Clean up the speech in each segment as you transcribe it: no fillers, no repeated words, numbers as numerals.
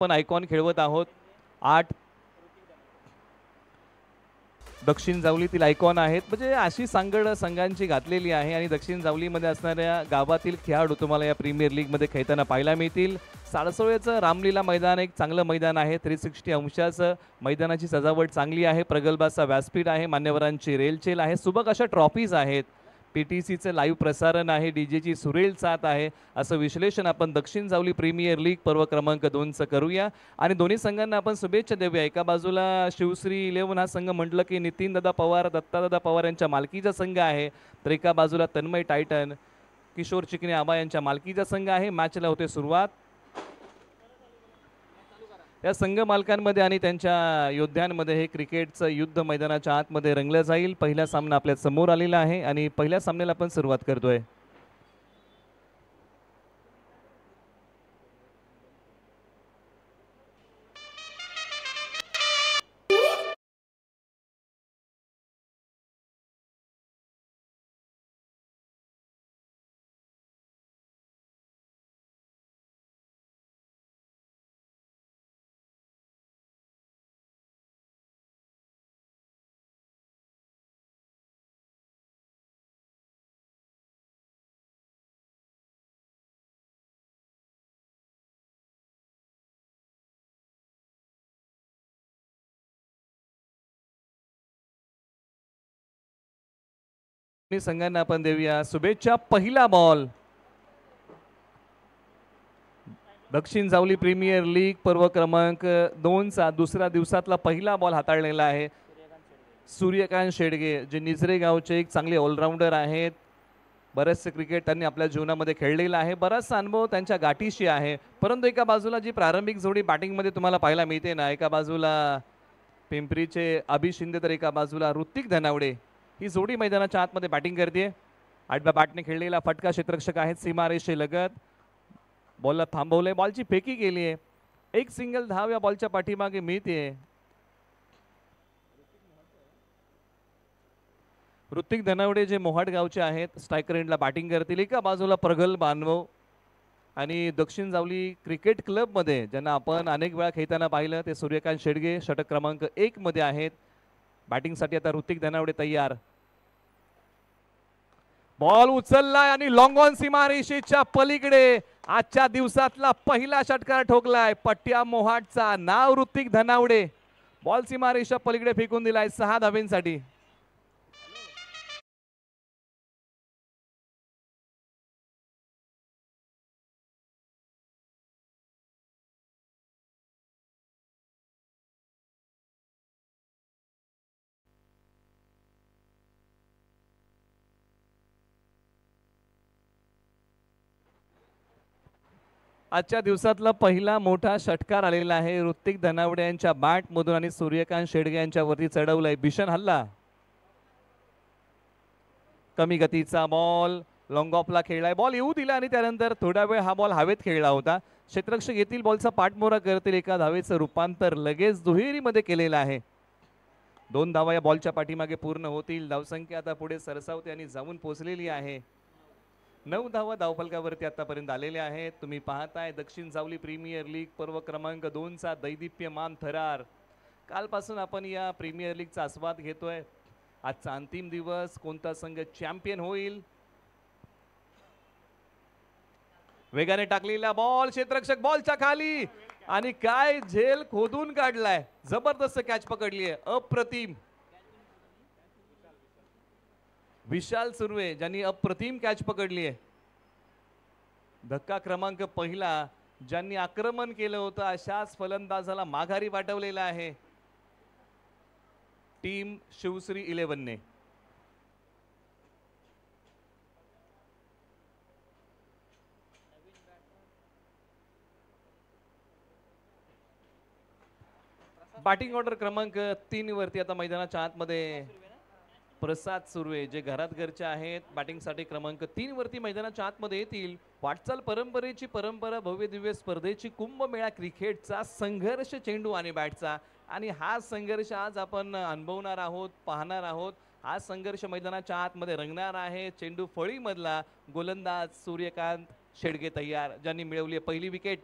पण आयकॉन खेळवत आहोत. 8 दक्षिण जावलीतील आयकॉन आहेत. म्हणजे अशी सांगड संघांची घातलेली आहे आणि दक्षिण जावलीमध्ये असणाऱ्या गावातील खेळाडू तुम्हाला या प्रीमियर लीगमध्ये खेळताना पाहायला मिळतील. साळसोळेचं रामलीला मैदान एक चांगलं मैदान आहे. 360 अंशाचं मैदानाची सजावट चांगली आहे. प्रगल्भाचा व्यासपीठ आहे. मान्यवरांची रेलचेल आहे. सुबक अशा ट्रॉफीज आहेत. PTCचं लाईव्ह प्रसारण आहे. डीजेची सुरेल साथ आहे. असं विश्लेषण आपण दक्षिण जावली प्रीमियर लीग पर्व क्रमांक 2चं करूया आणि दोन्ही संघांना आपण शुभेच्छा देऊया. एका बाजूला शिवश्री 11 हा संघ म्हटलं की नितीनदादा पवार, दत्तादादा पवार यांच्या मालकीचा संघ आहे, तर एका बाजूला तन्मय टायटन, किशोर चिकणे आबा यांच्या मालकीचा संघ आहे. मॅचला होते सुरुवात. या संघ मालकांमध्ये आणि त्यांच्या योद्ध्यांमध्ये हे क्रिकेटचं युद्ध मैदानाच्या आतमध्ये रंगलं जाईल. पहिला सामना आपल्या समोर आलेला आहे आणि पहिल्या सामन्याला आपण सुरुवात करतोय. संघांना आपण देऊया शुभेच्छा. पहिला बॉल दक्षिण जावली प्रीमियर लीग पर्व क्रमांक 2चा दुसऱ्या दिवसातला पहिला बॉल हाताळलेला आहे. सूर्यकांत शेडगे जे निजरे गावचे एक चांगले ऑलराऊंडर आहेत. बरेचसे क्रिकेट त्यांनी आपल्या जीवनामध्ये खेळलेला आहे. बराचसा अनुभव त्यांच्या गाठीशी आहे. परंतु एका बाजूला जी प्रारंभिक जोडी बॅटिंगमध्ये तुम्हाला पाहायला मिळते ना, एका बाजूला पिंपरीचे अभि शिंदे तर एका बाजूला ऋतिक धनावडे, ही जोडी मैदानाच्या आतमध्ये बॅटिंग करते. आडव्या बॅटने खेळलेला फटका क्षेत्ररक्षक आहेत सीमारेषे लगत. बॉलला थांबवलंय, बॉलची फेकी केली आहे. एक सिंगल धाव या बॉलच्या पाठीमागे मिळते. ऋतिक धनावडे जे मोहाट गावचे आहेत स्ट्रायकर एंडला बॅटिंग करतील. एका बाजूला प्रगल्भ अनुभव आणि दक्षिण जावली क्रिकेट क्लबमध्ये ज्यांना आपण अनेक वेळा खेळताना पाहिलं ते सूर्यकांत शेडगे षटक क्रमांक 1 मध्ये आहेत. बॅटिंगसाठी आता ऋतिक धनावडे तयार. बॉल उचललाय आणि लॉंग ऑन सीमारेषेच्या पलीकडे आजच्या दिवसातला पहिला षटकार ठोकलाय पट्ट्या मोहाटचा. नाव ऋतिक धनावडे. बॉल सीमारेषा पलीकडे फेकून दिलाय 6 धावेंसाठी. आजच्या दिवसातला पहिला मोठा षटकार आलेला आहे ऋतिक धनावडे यांच्या बॅट मधून आणि सूर्यकांत शेडगे यांच्या वरती चढवलाय. भीषण हल्ला. कमी गतीचा बॉल लॉंग ऑफला खेळलाय. बॉल येऊ दिला आणि त्यानंतर थोडा वेळ हा बॉल हवेत खेळला होता. क्षेत्ररक्षक येथील बॉलचा पाठमोरा करतील. एका धावेचं रूपांतर लगेच दुहेरीमध्ये केलेलं आहे. 2 धावा या बॉलच्या पाठीमागे पूर्ण होतील. धावसंख्या आता पुढे सरसावते आणि जाऊन पोहोचलेली आहे. 9 धावा धावफलकावरती आतापर्यंत आलेल्या आहेत. तुम्ही पाहताय दक्षिण जावली प्रीमियर लीग पर्व क्रमांक 2चा दैदिप्यमान थरार. कालपासून आपण या प्रीमियर लीगचा आस्वाद घेतोय. आजचा अंतिम दिवस, कोणता संघ चॅम्पियन होईल. वेगाने टाकलेला बॉल, क्षेत्ररक्षक बॉलच्या खाली आणि काय झेल खोदून काढलाय. जबरदस्त कॅच पकडली आहे. अप्रतिम. विशाल सुर्वे ज्यांनी अप्रतिम कॅच पकडली आहे. धक्का क्रमांक पहिला ज्यांनी आक्रमण केलं होतं अशाच फलंदाजाला माघारी पाठवलेला आहे टीम शिवश्री 11 ने. बॅटिंग ऑर्डर क्रमांक 3 वरती आता मैदानाच्या आतमध्ये प्रसाद सुर्वे जे घरात घरचे आहेत बॅटिंगसाठी क्रमांक 3 वरती मैदानाच्या आतमध्ये येतील. वाटचाल परंपरेची परंपरा, भव्य दिव्य स्पर्धेची कुंभमेळा क्रिकेटचा संघर्ष चेंडू आणि बॅटचा आणि हा संघर्ष आज आपण अनुभवणार आहोत, पाहणार आहोत. हा संघर्ष मैदानाच्या आतमध्ये रंगणार आहे. चेंडू फळीमधला गोलंदाज सूर्यकांत शेडगे तयार ज्यांनी मिळवली पहिली विकेट.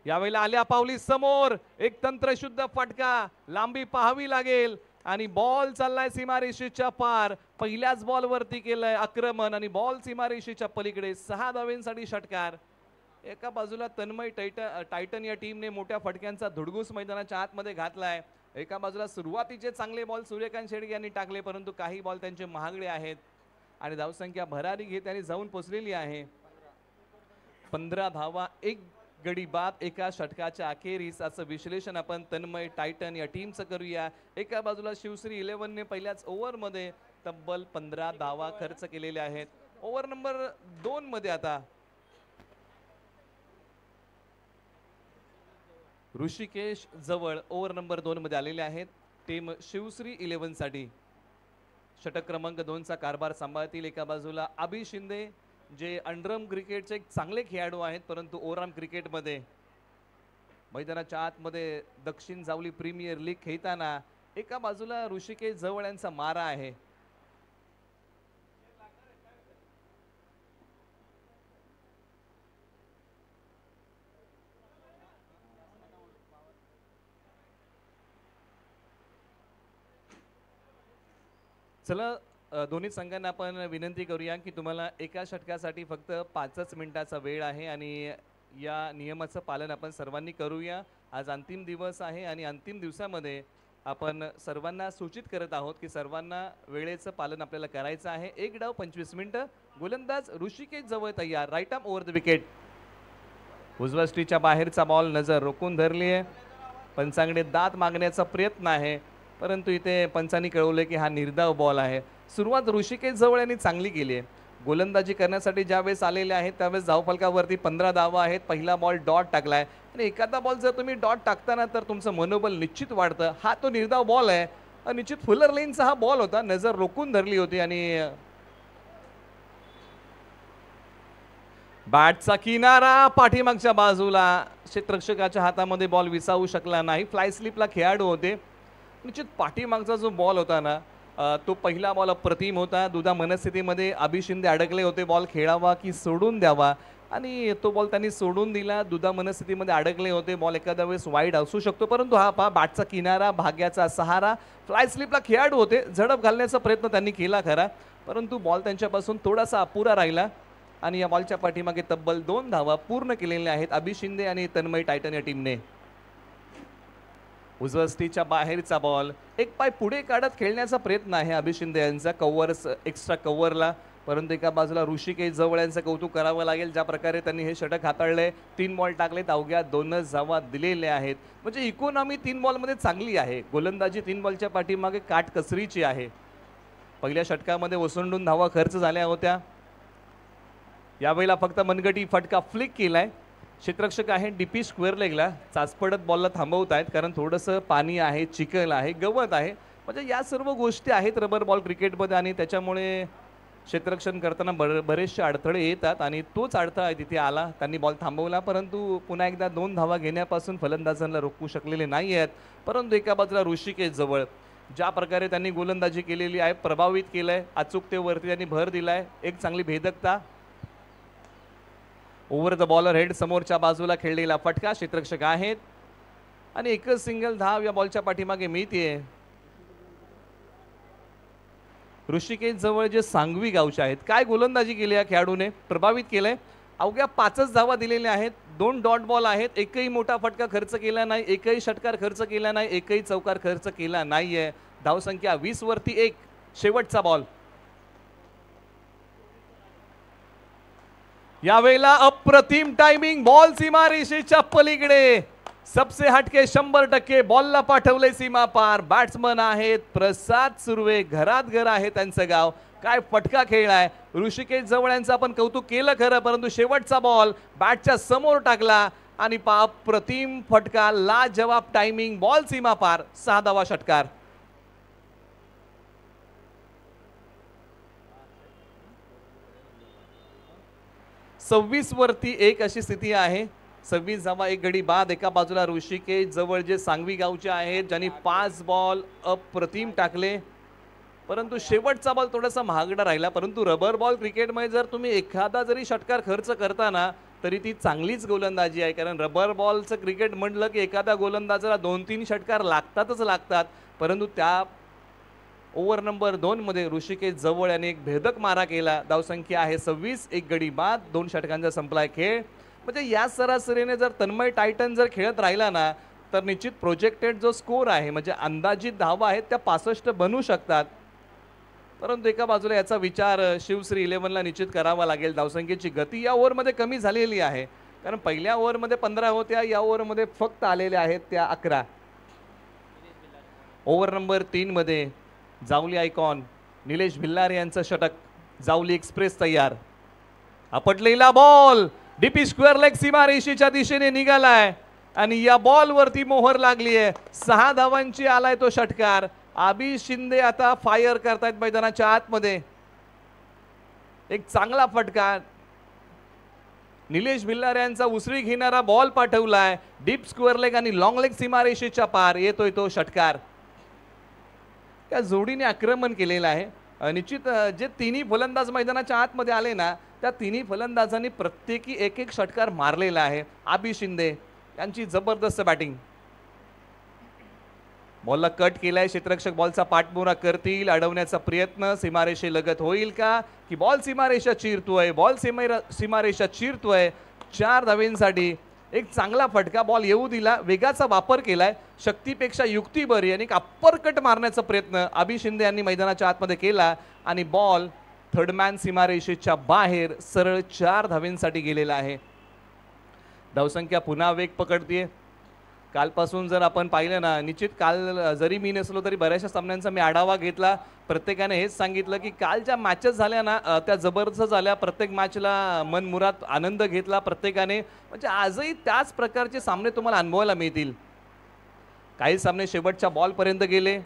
यावेळेला आल्या पावली समोर एक तंत्रशुद्ध फटका, लांबी पाहावी लागेल आणि बॉल चाललाय सीमारेषेच्या पार. पहिल्याच बॉल वरती केलंय आक्रमण आणि बॉल सीमारेषेच्या पलीकडे. 6 धावांसाठी षटकार. एका बाजूला तन्मय टायटन या टीमने मोठ्या फटक्यांचा धुडगूस मैदानाच्या आतमध्ये घातलाय. एका बाजूला सुरुवातीचे चांगले बॉल सूर्यकांत शेडगे यांनी टाकले, परंतु काही बॉल त्यांचे महागडे आहेत आणि धावसंख्या भरारी घेत त्यांनी जाऊन पोचलेली आहे. 15 धावा, एक गडी बाद एका षटकाच्या अखेरीस, असं विश्लेषण आपण तन्मय टायटन या टीमचं करूया. एका बाजूला शिवश्री 11 ने पहिल्याच ओव्हरमध्ये तब्बल 15 धावा खर्च केलेले आहेत. ओव्हर नंबर 2 मध्ये आता ऋषिकेश जवळ ओव्हर नंबर 2 मध्ये आलेले आहेत टीम शिवश्री 11 साठी. षटक क्रमांक 2 चा कारभार सांभाळतील एका बाजूला अभि शिंदे, जे अंडरम क्रिकेटचे एक चांगले खेळाडू आहेत, परंतु ओव्हरआर्म क्रिकेटमध्ये मैदानाच्या आतमध्ये दक्षिण जावली प्रीमियर लीग खेळताना. एका बाजूला ऋषिकेश जवळ यांचा मारा आहे. चला दोन्ही संघांना आपण विनंती करूया की तुम्हाला एका षटकासाठी फक्त 5च मिनिटाचा वेळ आहे आणि या नियमाचं पालन आपण सर्वांनी करूया. आज अंतिम दिवस आहे आणि अंतिम दिवसामध्ये आपण सर्वांना सूचित करत आहोत की सर्वांना वेळेचं पालन आपल्याला करायचं आहे. एक डाव 25 मिनिटं. गोलंदाज ऋषिकेश जवळ तयार. Right arm over the wicket. उजव्या स्ट्रीच्या बाहेरचा बॉल नजर रोखून धरली आहे. पंचांकडे दात मागण्याचा प्रयत्न आहे, परंतु इथे पंचांनी कळवले की हा निर्धाव बॉल आहे. सुरुवात ऋषिकेश जवळ यांनी चांगली केली आहे. गोलंदाजी करण्यासाठी ज्यावेळेस आलेले आहेत त्यावेळेस धावफलकावरती 15 धावा आहेत. पहिला बॉल डॉट टाकलाय आणि एखादा बॉल जर तुम्ही डॉट टाकताना तर तुमचं मनोबल निश्चित वाढतं. हा तो निर्धाव बॉल आहे. निश्चित फुलर लेनचा हा बॉल होता. नजर रोखून धरली होती आणि बॅटचा किनारा पाठीमागच्या बाजूला. क्षेत्ररक्षकाच्या हातामध्ये बॉल विसावू शकला नाही. फ्लाय स्लिपला खेळाडू होते. निश्चित पाठीमागचा जो बॉल होता ना तो पहिला बॉल अप्रतिम होता. दुधा मनस्थितीमध्ये अभि शिंदे अडकले होते. बॉल खेळावा की सोडून द्यावा आणि तो बॉल त्यांनी सोडून दिला. दुधा मनस्थितीमध्ये अडकले होते. बॉल एखाद्या वेळेस वाईड असू शकतो, परंतु हा पहा बॅटचा किनारा, भाग्याचा सहारा. फ्लाय स्लिपला खेळाडू होते. झडप घालण्याचा प्रयत्न त्यांनी केला खरा, परंतु बॉल त्यांच्यापासून थोडासा अपुरा राहिला आणि या बॉलच्या पाठीमागे तब्बल 2 धावा पूर्ण केलेल्या आहेत अभि शिंदे आणि तन्मय टायटन या टीमने. उजव्या स्टीच्या बाहेरचा बॉल एक पाय पुढे काढत खेळण्याचा प्रयत्न आहे अभि शिंदे यांचा कव्हर एक्स्ट्रा कव्हरला, परंतु एका बाजूला ऋषिकेश जवळ यांचं कौतुक करावं लागेल. ज्या प्रकारे त्यांनी हे षटक हाताळले. 3 बॉल टाकलेत, अवघ्या 2च धावा दिलेल्या आहेत. म्हणजे इकॉनॉमी 3 बॉलमध्ये चांगली आहे. गोलंदाजी 3 बॉलच्या पाठीमागे काटकसरीची आहे. पहिल्या षटकामध्ये ओसंडून धावा खर्च झाल्या होत्या. यावेळेला फक्त मनगटी फटका फ्लिक केलाय. क्षेत्ररक्षक आहे डीपी स्क्वेअर लेगला. चाचपडत बॉलला थांबवत आहेत कारण थोडंसं पाणी आहे, चिखल आहे, गवत आहे. म्हणजे या सर्व गोष्टी आहेत रबर बॉल क्रिकेटमध्ये आणि त्याच्यामुळे क्षेत्ररक्षण करताना बरेचसे अडथळे येतात आणि तोच अडथळा तिथे आला. त्यांनी बॉल थांबवला, परंतु पुन्हा एकदा 2 धावा घेण्यापासून फलंदाजांना रोखू शकलेले नाही आहेत. परंतु एका बाजूला ऋषिकेश जवळ ज्या प्रकारे त्यांनी गोलंदाजी केलेली आहे, प्रभावित केलंय. अचूकतेवरती त्यांनी भर दिलाय. एक चांगली भेदकता. ओव्हर द बॉलर हेड समोरच्या बाजूला खेळलेला फटका. क्षेत्ररक्षक आहेत आणि एकच सिंगल धाव या बॉलच्या पाठीमागे मिळते. ऋषिकेश जवळ जे सांगवी गावचे आहेत, काय गोलंदाजी केली या खेळाडूने, प्रभावित केलंय. अवघ्या 5च धावा दिलेल्या आहेत. 2 डॉट बॉल आहेत. एकही मोठा फटका खर्च केला नाही, एकही षटकार खर्च केला नाही, एकही चौकार खर्च केला नाहीये. धावसंख्या 20 वरती 1. शेवटचा बॉल. यावेळेला अप्रतिम टायमिंग. बॉल सीमारेषेच्या पलीकडे सबसे हटके 100% बॉलला पाठवले सीमा पार. बॅट्समन आहेत प्रसाद सुर्वे. घरात घर आहे त्यांचं गाव. काय फटका खेळलाय. ऋषिकेश जवळ यांचं आपण कौतुक केलं खरं, परंतु शेवटचा बॉल बॅटच्या समोर टाकला आणि अप्रतिम फटका. लाजवाब टायमिंग. बॉल सीमा पार. 6 धावा षटकार. 26 वरती 1 अशी स्थिती आहे. 26 धावा, 1 गडी बाद. एका बाजूला ऋषिकेश जवळ जे सांगवी गावचे आहेत, ज्यांनी 5 बॉल अप्रतिम टाकले, परंतु शेवटचा बॉल थोडासा महागडा राहिला. परंतु रबर बॉल क्रिकेटमध्ये जर तुम्ही एखादा जरी षटकार खर्च करताना तरी ती चांगलीच गोलंदाजी आहे, कारण रबर बॉलचं क्रिकेट म्हटलं की एखाद्या गोलंदाजाला 2-3 षटकार लागतात, परंतु त्या ओव्हर नंबर 2 मध्ये ऋषिकेश जवळ याने एक भेदक मारा केला. धावसंख्या आहे 26, एक गडी बाद, 2 षटकांचा संपलाय खेळ. म्हणजे या सरासरीने जर तन्मय टायटन जर खेळत राहिला ना, तर निश्चित प्रोजेक्टेड जो स्कोर आहे म्हणजे अंदाजित धावा आहेत त्या 65 बनू शकतात. परंतु एका बाजूला याचा विचार शिवश्री 11ला निश्चित करावा लागेल. धावसंख्येची गती या ओव्हरमध्ये कमी झालेली आहे, कारण पहिल्या ओव्हरमध्ये 15 होत्या, या ओव्हरमध्ये फक्त आलेल्या आहेत त्या 11. ओव्हर नंबर 3 मध्ये जावली आयकॉन निलेश भिल्लारे यांचं षटक. जावली एक्सप्रेस तयार. आपटलेला बॉल डीपी स्क्वेअर लेग सीमारेषेच्या दिशेने निघालाय आणि या बॉल वरती मोहर लागली आहे. 6 धावांची आलाय तो षटकार. आबी शिंदे आता फायर करतायत मैदानाच्या आतमध्ये. एक चांगला फटका. निलेश भिल्लारे यांचा उसळी घेणारा बॉल पाठवलाय डीप स्क्वेअर लेग आणि लॉंग लेग सीमारेषेच्या पार. येतोय तो षटकार. त्या जोडीने आक्रमण केलेलं आहे. निश्चित जे तिन्ही फलंदाज मैदानाच्या आतमध्ये आले ना, त्या तिन्ही फलंदाजांनी प्रत्येकी एक एक षटकार मारलेला आहे. आबी शिंदे यांची जबरदस्त बॅटिंग. बॉलला कट केलाय. क्षेत्ररक्षक बॉलचा पाठपुरा करतील. अडवण्याचा प्रयत्न सीमारेषे लगत होईल का, की बॉल सीमारेषा चिरतोय. बॉल सीमारेषा चिरतोय. 4 धावेंसाठी एक चांगला फटका. बॉल येऊ दिला, वेगाचा वापर केलाय, शक्तीपेक्षा युक्ती बरी आणि एक अप्पर कट मारण्याचा प्रयत्न आबी शिंदे यांनी मैदानाच्या आतमध्ये केला आणि बॉल थर्ड मॅन सीमारेषेच्या बाहेर सरळ 4 धावेंसाठी गेलेला आहे. धावसंख्या पुन्हा वेग पकडतीये. कालपासून जर आपण पाहिलं ना, निश्चित काल जरी मी नसलो तरी बऱ्याचशा सामन्यांचा मी आढावा घेतला. प्रत्येकाने हेच सांगितलं की कालच्या मॅचेस झाल्या ना त्या जबरदस्त झाल्या. प्रत्येक मॅचला मनमुराद आनंद घेतला प्रत्येकाने. म्हणजे आजही त्याच प्रकारचे सामने तुम्हाला अनुभवायला मिळतील. काही सामने शेवटच्या बॉलपर्यंत गेले.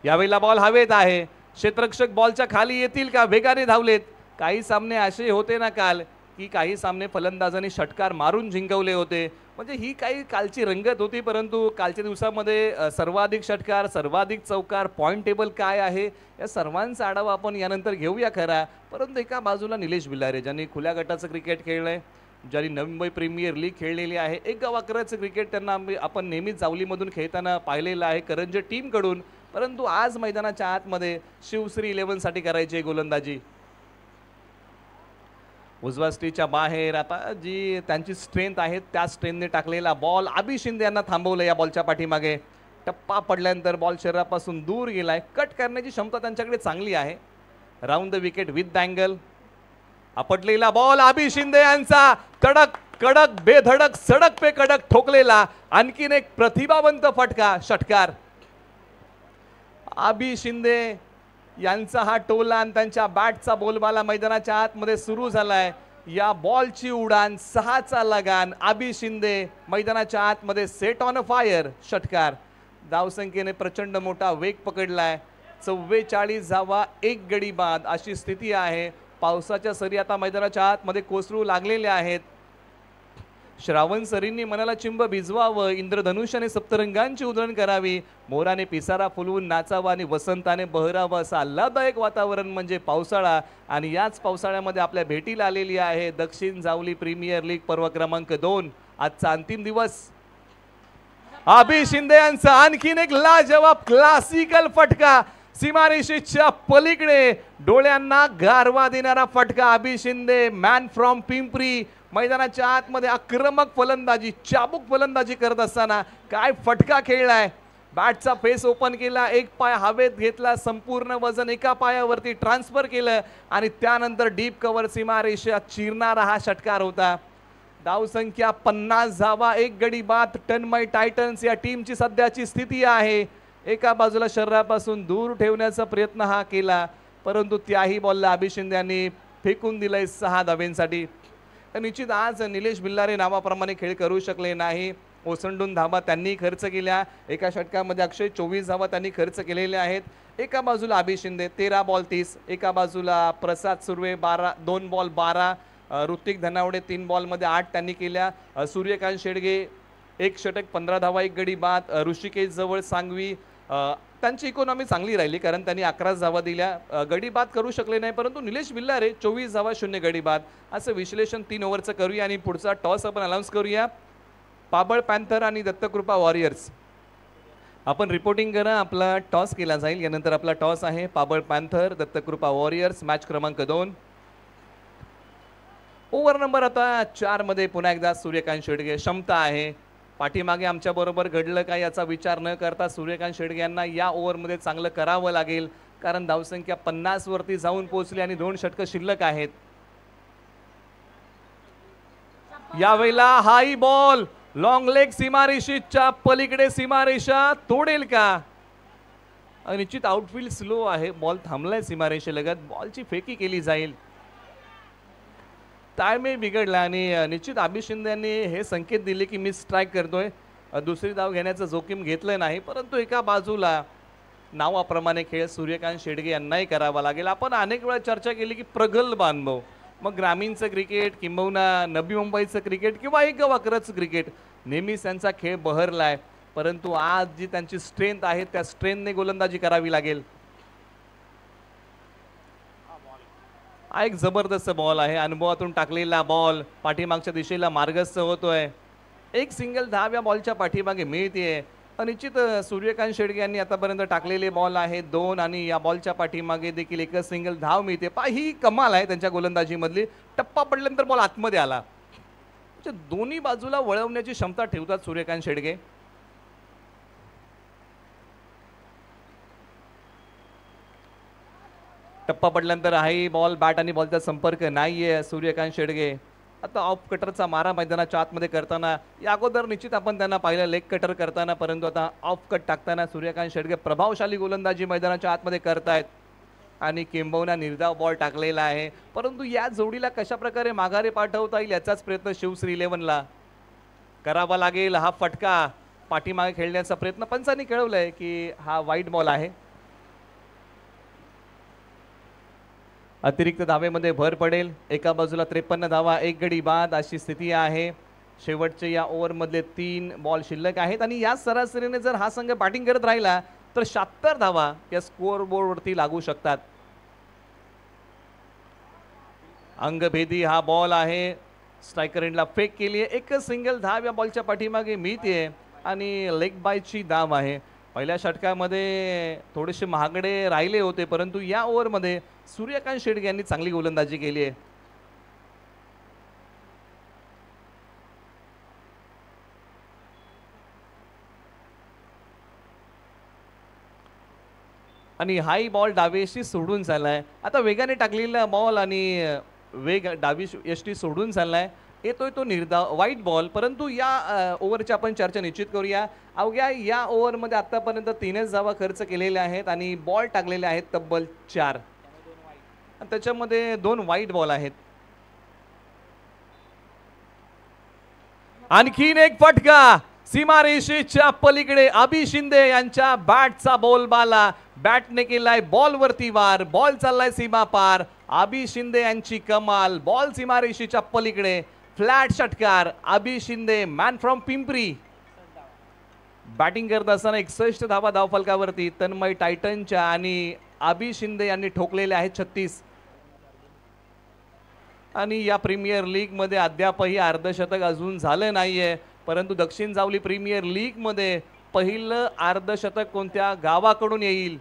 यावेळेला बॉल हवेत आहे. क्षेत्ररक्षक बॉलच्या खाली येतील का, वेगाने धावलेत. काही सामने असे होते ना काल की काही सामने फलंदाजांनी षटकार मारून जिंकवले होते. म्हणजे ही काही कालची रंगत होती. परंतु कालच्या दिवसामध्ये सर्वाधिक षटकार, सर्वाधिक चौकार, पॉईंट टेबल काय आहे या सर्वांचा आढावा आपण यानंतर घेऊया खरा. परंतु एका बाजूला निलेश भिल्लारे ज्यांनी खुल्या गटाचं क्रिकेट खेळलंय, ज्यांनी नवी मुंबई प्रीमियर लीग खेळलेली आहे, एक गावाकराचं क्रिकेट त्यांना आपण नेहमीच जावलीमधून खेळताना पाहिलेलं आहे करंजे टीमकडून. परंतु आज मैदानाच्या आतमध्ये शिवश्री 11साठी करायची गोलंदाजी. उजव्या स्टीच्या बाहेर आता जी त्यांची स्ट्रेंथ आहे त्या स्ट्रेंथने टाकलेला बॉल. आबी शिंदे यांना थांबवलं या बॉलच्या पाठीमागे. टप्पा पडल्यानंतर बॉल शरीरापासून दूर गेलाय. कट करण्याची क्षमता त्यांच्याकडे चांगली आहे. Round the wicket with the angle. आपटलेला बॉल आबी शिंदे यांचा कडक कडक बेधडक सडक पे कडक ठोकलेला आणखीन एक प्रतिभावंत फटका षटकार. आबी शिंदे यांचा हा टोला आणि त्यांच्या बॅटचा बोलबाला मैदानाच्या आतमध्ये सुरू झालाय. या बॉलची उडान 6चा लगान. आबी शिंदे मैदानाच्या आतमध्ये सेट ऑन अ फायर षटकार. धावसंख्येने प्रचंड मोठा वेग पकडलाय. 44 धावा, एक गडी बाद अशी स्थिती आहे. पावसाच्या सरी आता मैदानाच्या आतमध्ये कोसळू लागलेल्या आहेत. श्रावण सरींनी मनाला चिंब भिजवावं, इंद्रधनुष्याने सप्तरंगांची उधळण करावी, मोराने पिसारा फुलवून नाचावा आणि वसंताने बहरावं असं आल्हाददायक वातावरण म्हणजे पावसाळा. आणि याच पावसाळ्यामध्ये आपल्या भेटीला आलेली आहे दक्षिण जावली प्रीमियर लीग पर्व क्रमांक 2. आजचा अंतिम दिवस. आबी शिंदे यांचा आणखीन एक लाजवाब क्लासिकल फटका. सीमारेषेच्या पलीकडे डोळ्यांना गारवा देणारा फटका. आबी शिंदे मॅन फ्रॉम पिंपरी मैदानाच्या आतमध्ये आक्रमक फलंदाजी, चाबूक फलंदाजी करत असताना काय फटका खेळलाय. बॅटचा फेस ओपन केला, एक पाय हवेत घेतला, संपूर्ण वजन एका पायावरती ट्रान्सफर केलं आणि त्यानंतर डीप कव्हर सीमारेषा चिरणारा हा षटकार होता. धावसंख्या 50 धावा, एक गडी बाद. तन्मय टायटन्स या टीमची सध्याची स्थिती आहे. एका बाजूला शरीरापासून दूर ठेवण्याचा प्रयत्न हा केला, परंतु त्याही बॉलला आबी शिंदे यांनी फेकून दिलंय 6 धावेंसाठी. निश्चित आज निलेश भिल्लारे नावाप्रमाणे खेळ करू शकले नाही. ओसंडून धावा त्यांनी खर्च केल्या. एका षटकामध्ये अक्षय 24 धावा त्यांनी खर्च केलेल्या आहेत. एका बाजूला आबी शिंदे 13 बॉल 30, एका बाजूला प्रसाद सुर्वे 2 बॉल 12, ऋतिक धनावडे 3 बॉलमध्ये 8 त्यांनी केल्या. सूर्यकांत शेडगे 1 षटक 15 धावा, एक गडी बाद. ऋषिकेश जवळ सांगवी त्यांची इकॉनॉमी चांगली राहिली कारण त्यांनी 11 धावा दिल्या, गडी बाद करू शकले नाही, परंतु निलेश विल्लारे 24 धावा 0 गडी बाद असं विश्लेषण 3 ओव्हरचं करूया आणि पुढचा टॉस आपण अनाऊन्स करूया. पाबळ पॅन्थर आणि दत्तकृपा वॉरियर्स. आपण रिपोर्टिंग करा, आपला टॉस केला जाईल. यानंतर आपला टॉस आहे Pabal panther Dattakrupa warriors, match क्रमांक 2. ओव्हर नंबर आता 4 मध्ये पुन्हा एकदा सूर्यकांत शेडगे. क्षमता आहे, पाठीमागे आमच्या बरोबर घडलं का याचा विचार न करता सूर्यकांत शेडगे यांना या ओव्हरमध्ये चांगलं करावं लागेल कारण धावसंख्या 50 वरती जाऊन पोहोचली आणि 2 षटकं शिल्लक आहेत. यावेळेला हाई बॉल लॉंग लेग सीमारेषेच्या पलीकडे, सीमारेषा तोडेल का? निश्चित आउटफील्ड स्लो आहे, बॉल थांबलाय सीमारेषेलगत, बॉलची फेकी केली जाईल. ताळमेळ बिघडला आणि निश्चित अभिष शिंदे यांनी हे संकेत दिले की मी स्ट्राईक करतोय, दुसरी धाव घेण्याचं जोखीम घेतलं नाही. परंतु एका बाजूला नावाप्रमाणे खेळ सूर्यकांत शेडगे यांनाही करावा लागेल. आपण अनेक वेळा चर्चा केली की प्रगल्भ अनुभव, मग ग्रामीणचं क्रिकेट किंबहुना नवी मुंबईचं क्रिकेट किंवा एक वाकरच क्रिकेट, नेहमीच त्यांचा खेळ बहरलाय. परंतु आज जी त्यांची स्ट्रेंथ आहे त्या स्ट्रेंथने गोलंदाजी करावी लागेल. हा एक जबरदस्त बॉल आहे, अनुभवातून टाकलेला बॉल पाठीमागच्या दिशेला मार्गस्थ होतोय. एक सिंगल धाव या बॉलच्या पाठीमागे मिळते. निश्चित सूर्यकांत शेडगे यांनी आतापर्यंत टाकलेले बॉल आहे 2 आणि या बॉलच्या पाठीमागे देखील एकच सिंगल धाव मिळते. ही कमाल आहे त्यांच्या गोलंदाजीमधली. टप्पा पडल्यानंतर बॉल आतमध्ये आला, दोन्ही बाजूला वळवण्याची क्षमता ठेवतात सूर्यकांत शेडगे. टप्पा पडल्यानंतर हाही बॉल, बॅट आणि बॉलचा संपर्क नाहीये. सूर्यकांत शेडगे आता ऑफ कटरचा मारा मैदानाच्या आतमध्ये करताना, या अगोदर निश्चित आपण त्यांना पाहिलं लेग कटर करताना, परंतु आता ऑफ कट टाकताना सूर्यकांत शेडगे प्रभावशाली गोलंदाजी मैदानाच्या आतमध्ये करतायत आणि किंबहुना निर्धाव बॉल टाकलेला आहे. परंतु या जोडीला कशा प्रकारे माघारे पाठवता येईल याचाच प्रयत्न शिवश्री 11ला करावा लागेल. हा फटका पाठीमागे खेळण्याचा प्रयत्न पंचांनी कळवलाय की हा वाईट बॉल आहे. अतिरिक्त धावेमध्ये भर पडेल. एका बाजूला 53 धावा 1 गडी बाद अशी स्थिती आहे. शेवटचे या ओव्हरमधले 3 बॉल शिल्लक आहेत आणि या सरासरीने जर हा संघ बॅटिंग करत राहिला तर 76 धावा या स्कोअर बोर्डवरती लागू शकतात. अंगभेदी हा बॉल आहे, स्ट्रायकर एंडला फेक केली आहे. एकच सिंगल धाव या बॉलच्या पाठीमागे मिळते आणि लेग बायची धाव आहे. पहिल्या षटकामध्ये थोडेसे महागडे राहिले होते, परंतु या ओव्हरमध्ये सूर्यकांत शेडगे यांनी चांगली गोलंदाजी केली आहे. आणि हाई बॉल डावीशी सोडून चाललाय. आता वेगाने टाकलेला बॉल आणि वेग डावी यष्टी सोडून चाललाय. येतोय तो निर्धाव वाईट बॉल. परंतु या ओव्हरची आपण चर्चा निश्चित करूया. अवघ्या या ओव्हरमध्ये आतापर्यंत 3च धावा खर्च केलेल्या आहेत आणि बॉल टाकलेले आहेत तब्बल 4. त्याच्यामध्ये 2 वाईट बॉल आहेत. आणखीन एक फटका सीमारेषेच्या पलीकडे. अभि शिंदे यांच्या बॅटचा बॉल बाला, बॅटने केलाय बॉल वरती वार, बॉल चाललाय सीमा पार. अभि शिंदे यांची कमाल, बॉल सीमारेषेच्या पलीकडे, फ्लॅट षटकार. Abhi Shinde man from Pimpri batting करत असताना 61 धावा धावफलकावरती. तन्मय टायटनच्या आणि अभि शिंदे यांनी ठोकलेले आहेत 36. आणि या प्रीमियर लीग मध्ये अद्यापही अर्धशतक अजून झालं नाहीये, परंतु दक्षिण जावली प्रीमियर लीग मध्ये पहिलं अर्धशतक कोणत्या गावाकडून येईल?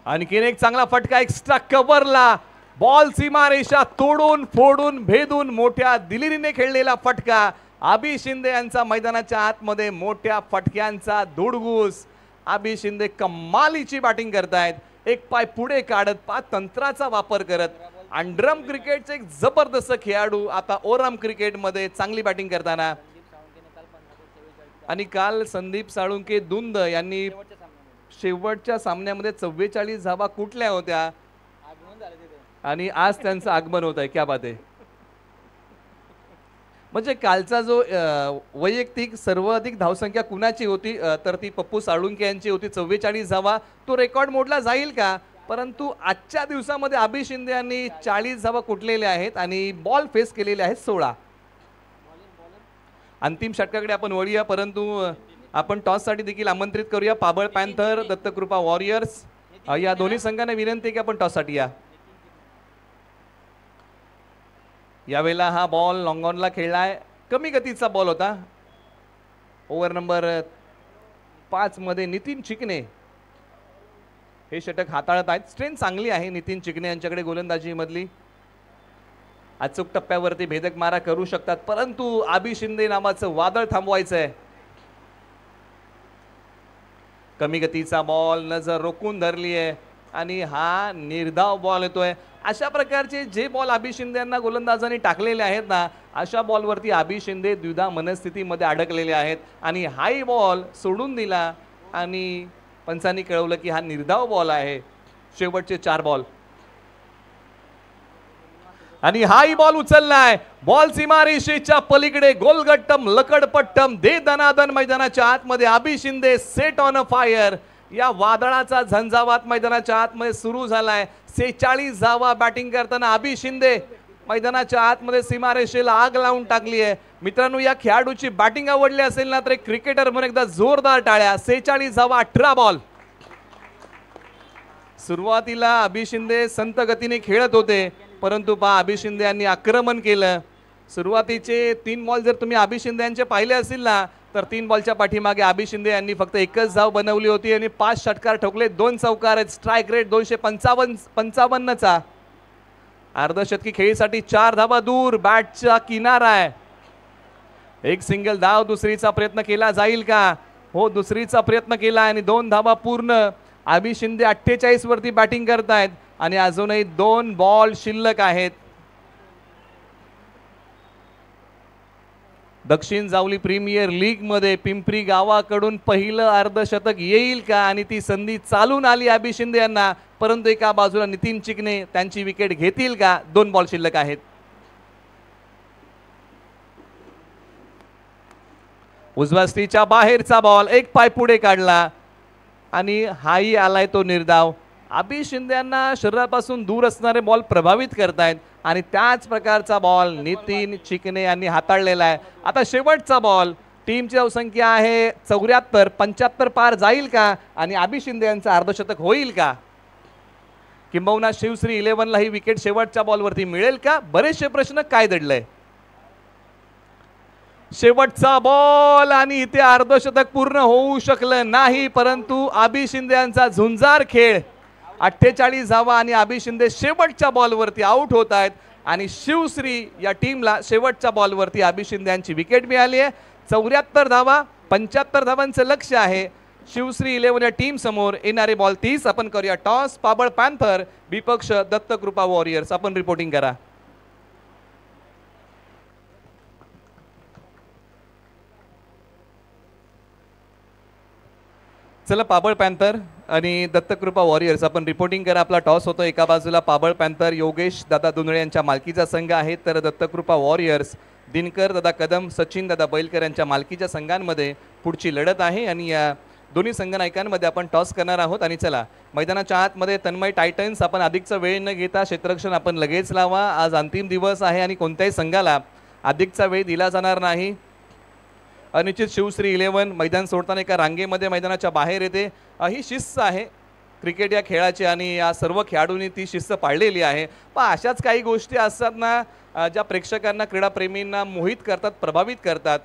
आणखीन एक चांगला फटका एक्स्ट्रा कव्हरला, बॉल सीमारेषा तोडून फोडून भेदून मोठ्या दिलेरीने खेळलेला फटका. अभि शिंदे यांचा मैदानाच्या आतमध्ये मोठ्या फटक्यांचा धुडगूस. अभि शिंदे कमालीची बॅटिंग करतायत, एक पाय पुढे काढत, तंत्राचा वापर करत. अंडरम क्रिकेटचे एक जबरदस्त खेळाडू आता ओरम क्रिकेटमध्ये चांगली बॅटिंग करताना. आणि काल संदीप साळुंके दुंद यांनी शेवटच्या सामन्यामध्ये 44 धावा कुठल्या होत्या आणि आज त्यांचं आगमन होत आहे. क्या बात आहे. म्हणजे कालचा जो वैयक्तिक सर्वाधिक धावसंख्या कुणाची होती तर ती पप्पू साळुंके यांची होती 44 धावा. तो रेकॉर्ड मोडला जाईल का? परंतु आजच्या दिवसामध्ये अभि शिंदे यांनी 40 धावा कुठलेल्या आहेत आणि बॉल फेस केलेले आहेत 16. अंतिम षटकाकडे आपण वळूया, परंतु आपण टॉस साठी देखील आमंत्रित करूया पाबळ पॅन्थर दत्तकृपा वॉरियर्स या दोन्ही संघांना विनंती आहे की आपण टॉस साठी या. यावेळेला हा बॉल लॉंग ऑनला खेळलाय, कमी गतीचा बॉल होता. ओव्हर नंबर 5 मध्ये नितीन चिकणे हे षटक हाताळत आहेत. स्ट्रेंथ चांगली आहे नितीन चिकणे यांच्याकडे गोलंदाजी मधली. अचूक टप्प्यावरती भेदक मारा करू शकतात, परंतु आबी शिंदे नावाचं वादळ थांबवायचं आहे. कमी गतीचा बॉल नजर रोखून धरली आहे आणि हा निर्धाव बॉल येतोय. अशा प्रकारचे जे बॉल आबी शिंदे यांना गोलंदाजांनी टाकलेले आहेत ना, अशा बॉलवरती आबी शिंदे द्विधा मनस्थितीमध्ये अडकलेले आहेत आणि हाही बॉल सोडून दिला आणि पंचांनी कळवलं की हा निर्धाव बॉल आहे. शेवटचे 4 बॉल आणि हाही बॉल उचललाय. बॉल सीमारेषेच्या पलीकडे गोलगट्टम लकडपट्टम दे दनादन मैदानाच्या आतमध्ये आबी Shinde set on a fire. या वादळाचा झंझावात मैदानाच्या आतमध्ये सुरू झालाय. 46 धावा बॅटिंग करताना आबी शिंदे मैदानाच्या आतमध्ये सीमारेषेला आग लावून टाकली आहे. मित्रांनो, या खेळाडूची बॅटिंग आवडली असेल ना तर एक क्रिकेटर म्हणून एकदा जोरदार टाळ्या. 46 धावा 18 बॉल. सुरुवातीला आबी शिंदे संत गतीने खेळत होते, परंतु आबी शिंदे यांनी आक्रमण केलं. सुरुवातीचे 3 बॉल जर तुम्ही आबी शिंदे यांचे पाहिले असतील ना तर 3 बॉलच्या पाठीमागे आबी शिंदे यांनी फक्त एकच धाव बनवली होती आणि 5 षटकार ठोकले, 2 चौकार आहेत. स्ट्राईक रेट 255चा. अर्धशतकी खेळीसाठी 4 धावा दूर. बॅटचा किनारा आहे. एक सिंगल धाव. दुसरीचा प्रयत्न केला जाईल का? हो, दुसरीचा प्रयत्न केला आणि 2 धावा पूर्ण. आबी शिंदे 48 वरती बॅटिंग करतायत आणि अजूनही 2 बॉल शिल्लक आहेत. दक्षिण जावली प्रीमियर लीग मध्ये पिंपरी गावाकडून पहिलं अर्धशतक येईल का? आणि ती संधी चालून आली आबी शिंदे यांना, परंतु एका बाजूला नितीन चिकणे त्यांची विकेट घेतील का? 2 बॉल शिल्लक आहेत. उजव्या स्टीच्या बाहेरचा बॉल, एक पाय पुढे काढला आणि हाही आलाय तो निर्धाव. आबी शिंदे यांना शरीरापासून दूर असणारे बॉल प्रभावित करतायत आणि त्याच प्रकारचा बॉल नितीन चिकणे यांनी हाताळलेला आहे. आता शेवटचा बॉल. टीमची धावसंख्या आहे 74. 75 पार जाईल का आणि आबी शिंदे यांचं अर्धशतक होईल का? किंबहुना शिवश्री 11ला ही विकेट शेवटच्या बॉलवरती मिळेल का? बरेचसे प्रश्न काय दडलंय. शेवटचा बॉल आणि इथे अर्धशतक पूर्ण होऊ शकलं नाही, परंतु आबी शिंदे यांचा झुंजार खेळ. 48 धावा आणि आबी शिंदे शेवटच्या बॉलवरती आउट होत आहेत आणि शिवश्री या टीमला शेवटच्या बॉलवरती आबी शिंदे यांची विकेट मिळाली आहे. 74 धावा, 75 धावांचं लक्ष्य आहे शिवश्री 11 या टीम समोर. येणारे बॉल 30. आपण करूया टॉस. पाबळ पॅन्थर विपक्ष दत्तकृपा वॉरियर्स. आपण रिपोर्टिंग करा. चला, पाबळ पॅन्थर आणि दत्तकृपा वॉरियर्स आपण रिपोर्टिंग करा. आपला टॉस होतो. एका बाजूला पाबळ पॅन्थर योगेश दादा दुंदळे यांच्या मालकीचा संघ आहे, तर दत्तकृपा वॉरियर्स दिनकर दादा कदम सचिन दादा बैलकर यांच्या मालकीच्या संघांमध्ये पुढची लढत आहे आणि या दोन्ही संघ नायकांमध्ये आपण टॉस करणार आहोत. आणि चला, मैदानाच्या आतमध्ये तन्मय टायटन्स. आपण अधिकचा वेळ न घेता क्षेत्ररक्षण आपण लगेच लावा. आज अंतिम दिवस आहे आणि कोणत्याही संघाला अधिकचा वेळ दिला जाणार नाही. अनिश्चित शिवश्री 11 मैदान सोडताना एका रांगेमध्ये मैदानाच्या बाहेर येते. ही शिस्त आहे क्रिकेट या खेळाची आणि या सर्व खेळाडूंनी ती शिस्त पाळलेली आहे. पण अशाच काही गोष्टी असतात ना ज्या प्रेक्षकांना, क्रीडाप्रेमींना मोहित करतात, प्रभावित करतात.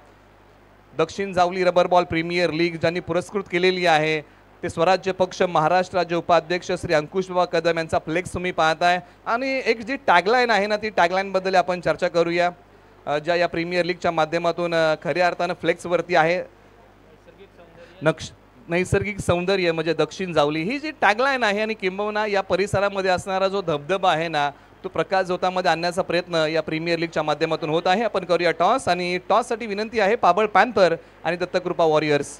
दक्षिण Javali rubber ball premier league ज्यांनी पुरस्कृत केलेली आहे ते स्वराज्य पक्ष महाराष्ट्र राज्य उपाध्यक्ष श्री अंकुशबाबा कदम यांचा फ्लेक्स तुम्ही पाहताय. आणि एक जी टॅगलाईन आहे ना, ती टॅगलाईनबद्दल आपण चर्चा करूया. ज्या या प्रीमियर लीगच्या माध्यमातून खऱ्या अर्थानं फ्लेक्सवरती आहे नैसर्गिक सौंदर्य म्हणजे दक्षिण जावली, ही जी टॅगलाईन आहे. आणि किंबहुना या परिसरामध्ये असणारा जो धबधबा आहे ना, तो प्रकाश झोतामध्ये आणण्याचा प्रयत्न या प्रीमियर लीगच्या माध्यमातून होत आहे. आपण करूया टॉस आणि टॉससाठी विनंती आहे पाबळ पॅन्थर आणि दत्तकृपा वॉरियर्स.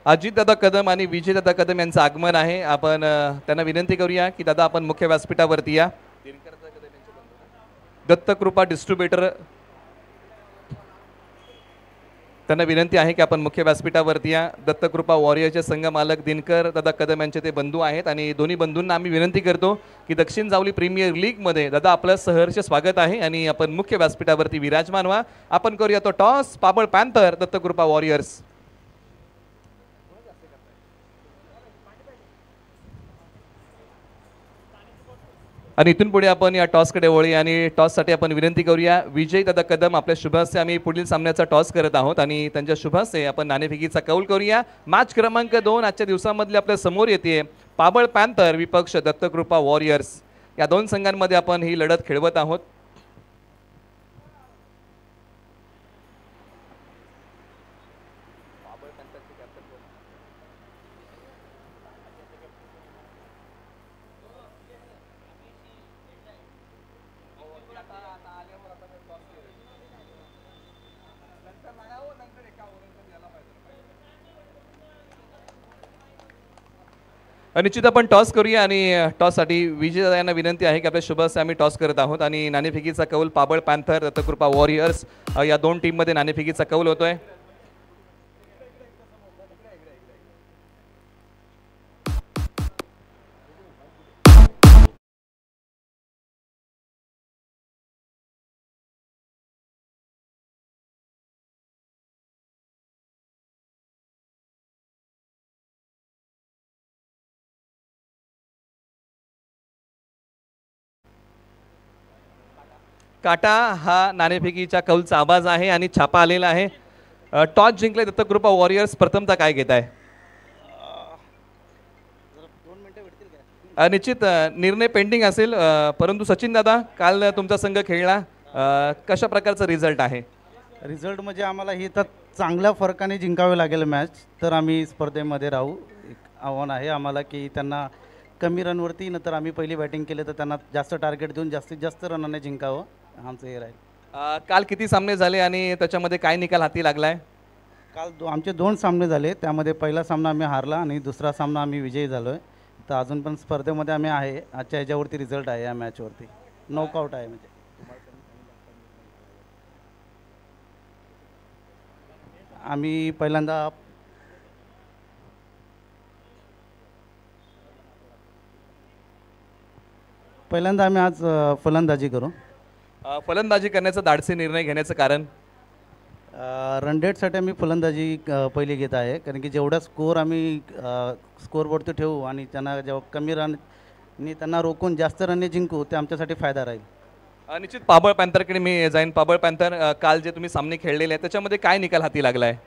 अजितदादा कदम आणि विजयदादा कदम यांचं आगमन आहे. आपण त्यांना विनंती करूया की दादा आपण मुख्य व्यासपीठावरती या. दत्तकृपा डिस्ट्रीब्युटर त्यांना विनंती आहे की आपण मुख्य व्यासपीठावरती या. दत्तकृपा वॉरियरचे संघ मालक दिनकर दादा कदम यांचे ते बंधू आहेत आणि दोन्ही बंधूंना आम्ही विनंती करतो की दक्षिण जावली प्रीमियर लीगमध्ये दादा आपलं सहर्ष स्वागत आहे आणि आपण मुख्य व्यासपीठावरती विराजमान व्हा. आपण करूया तो toss. Pabal panther Dattakrupa warriors. आणि इथून पुढे आपण या टॉसकडे वळूया आणि टॉससाठी आपण विनंती करूया विजय दादा कदम आपल्या शुभहस्ते आम्ही पुढील सामन्याचा टॉस करत आहोत आणि त्यांच्या शुभहस्ते आपण नाणेफेकीचा कौल करूया. मॅच क्रमांक 2 आजच्या दिवसामधली आपल्या समोर येते. पाबळ पॅन्थर विपक्ष दत्तकृपा वॉरियर्स. या दोन संघांमध्ये आपण ही लढत खेळवत आहोत. निश्चित आपण टॉस करूया आणि टॉससाठी विजय यांना विनंती आहे की आपल्या शुभहस्ते आम्ही टॉस करत आहोत आणि नाणेफेकीचा कौल पाबळ पॅन्थर दत्तकृपा वॉरियर्स या दोन टीममध्ये नाणेफेकीचा कौल होतोय. काटा हा नाणेफेकीच्या कौलचा आवाज आहे आणि छापा आलेला आहे. टॉस जिंकले दत्तकृपा वॉरियर्स. प्रथमतः काय घेत आहे? निश्चित निर्णय पेंडिंग असेल परंतु सचिन दादा काल तुमचा संघ खेळला कशा प्रकारचा रिझल्ट आहे? रिझल्ट म्हणजे आम्हाला ही तर चांगल्या फरकाने जिंकावे लागेल मॅच तर आम्ही स्पर्धेमध्ये राहू. एक आव्हान आहे आम्हाला की त्यांना कमी रनवरती नंतर आम्ही पहिली बॅटिंग केली तर त्यांना जास्त टार्गेट देऊन जास्तीत जास्त रनाने जिंकावं आमचं हे राहील. काल किती सामने झाले आणि त्याच्यामध्ये काय निकाल हाती लागलाय? काल आमचे 2 सामने झाले. त्यामध्ये पहिला सामना आम्ही हारला आणि दुसरा सामना आम्ही विजयी झालो आहे. तर अजून पण स्पर्धेमध्ये आम्ही आहे. आजच्या ह्याच्यावरती रिझल्ट आहे या मॅचवरती नॉकआउट आहे. म्हणजे आम्ही पहिल्यांदा आम्ही आज फलंदाजी करू. फलंदाजी करण्याचा धाडसी निर्णय घेण्याचं कारण? रन रेटसाठी आम्ही फलंदाजी पहिली घेत आहे कारण की जेवढा स्कोअर आम्ही स्कोअरवरती ठेवू आणि त्यांना जेव्हा कमी रननी त्यांना रोखून जास्त रनने जिंकू ते आमच्यासाठी फायदा राहील. निश्चित पाबळ पॅन्थरकडे मी जाईन. पाबळ पॅन्थर काल जे तुम्ही सामने खेळलेले आहेत त्याच्यामध्ये काय निकाल हाती लागला आहे?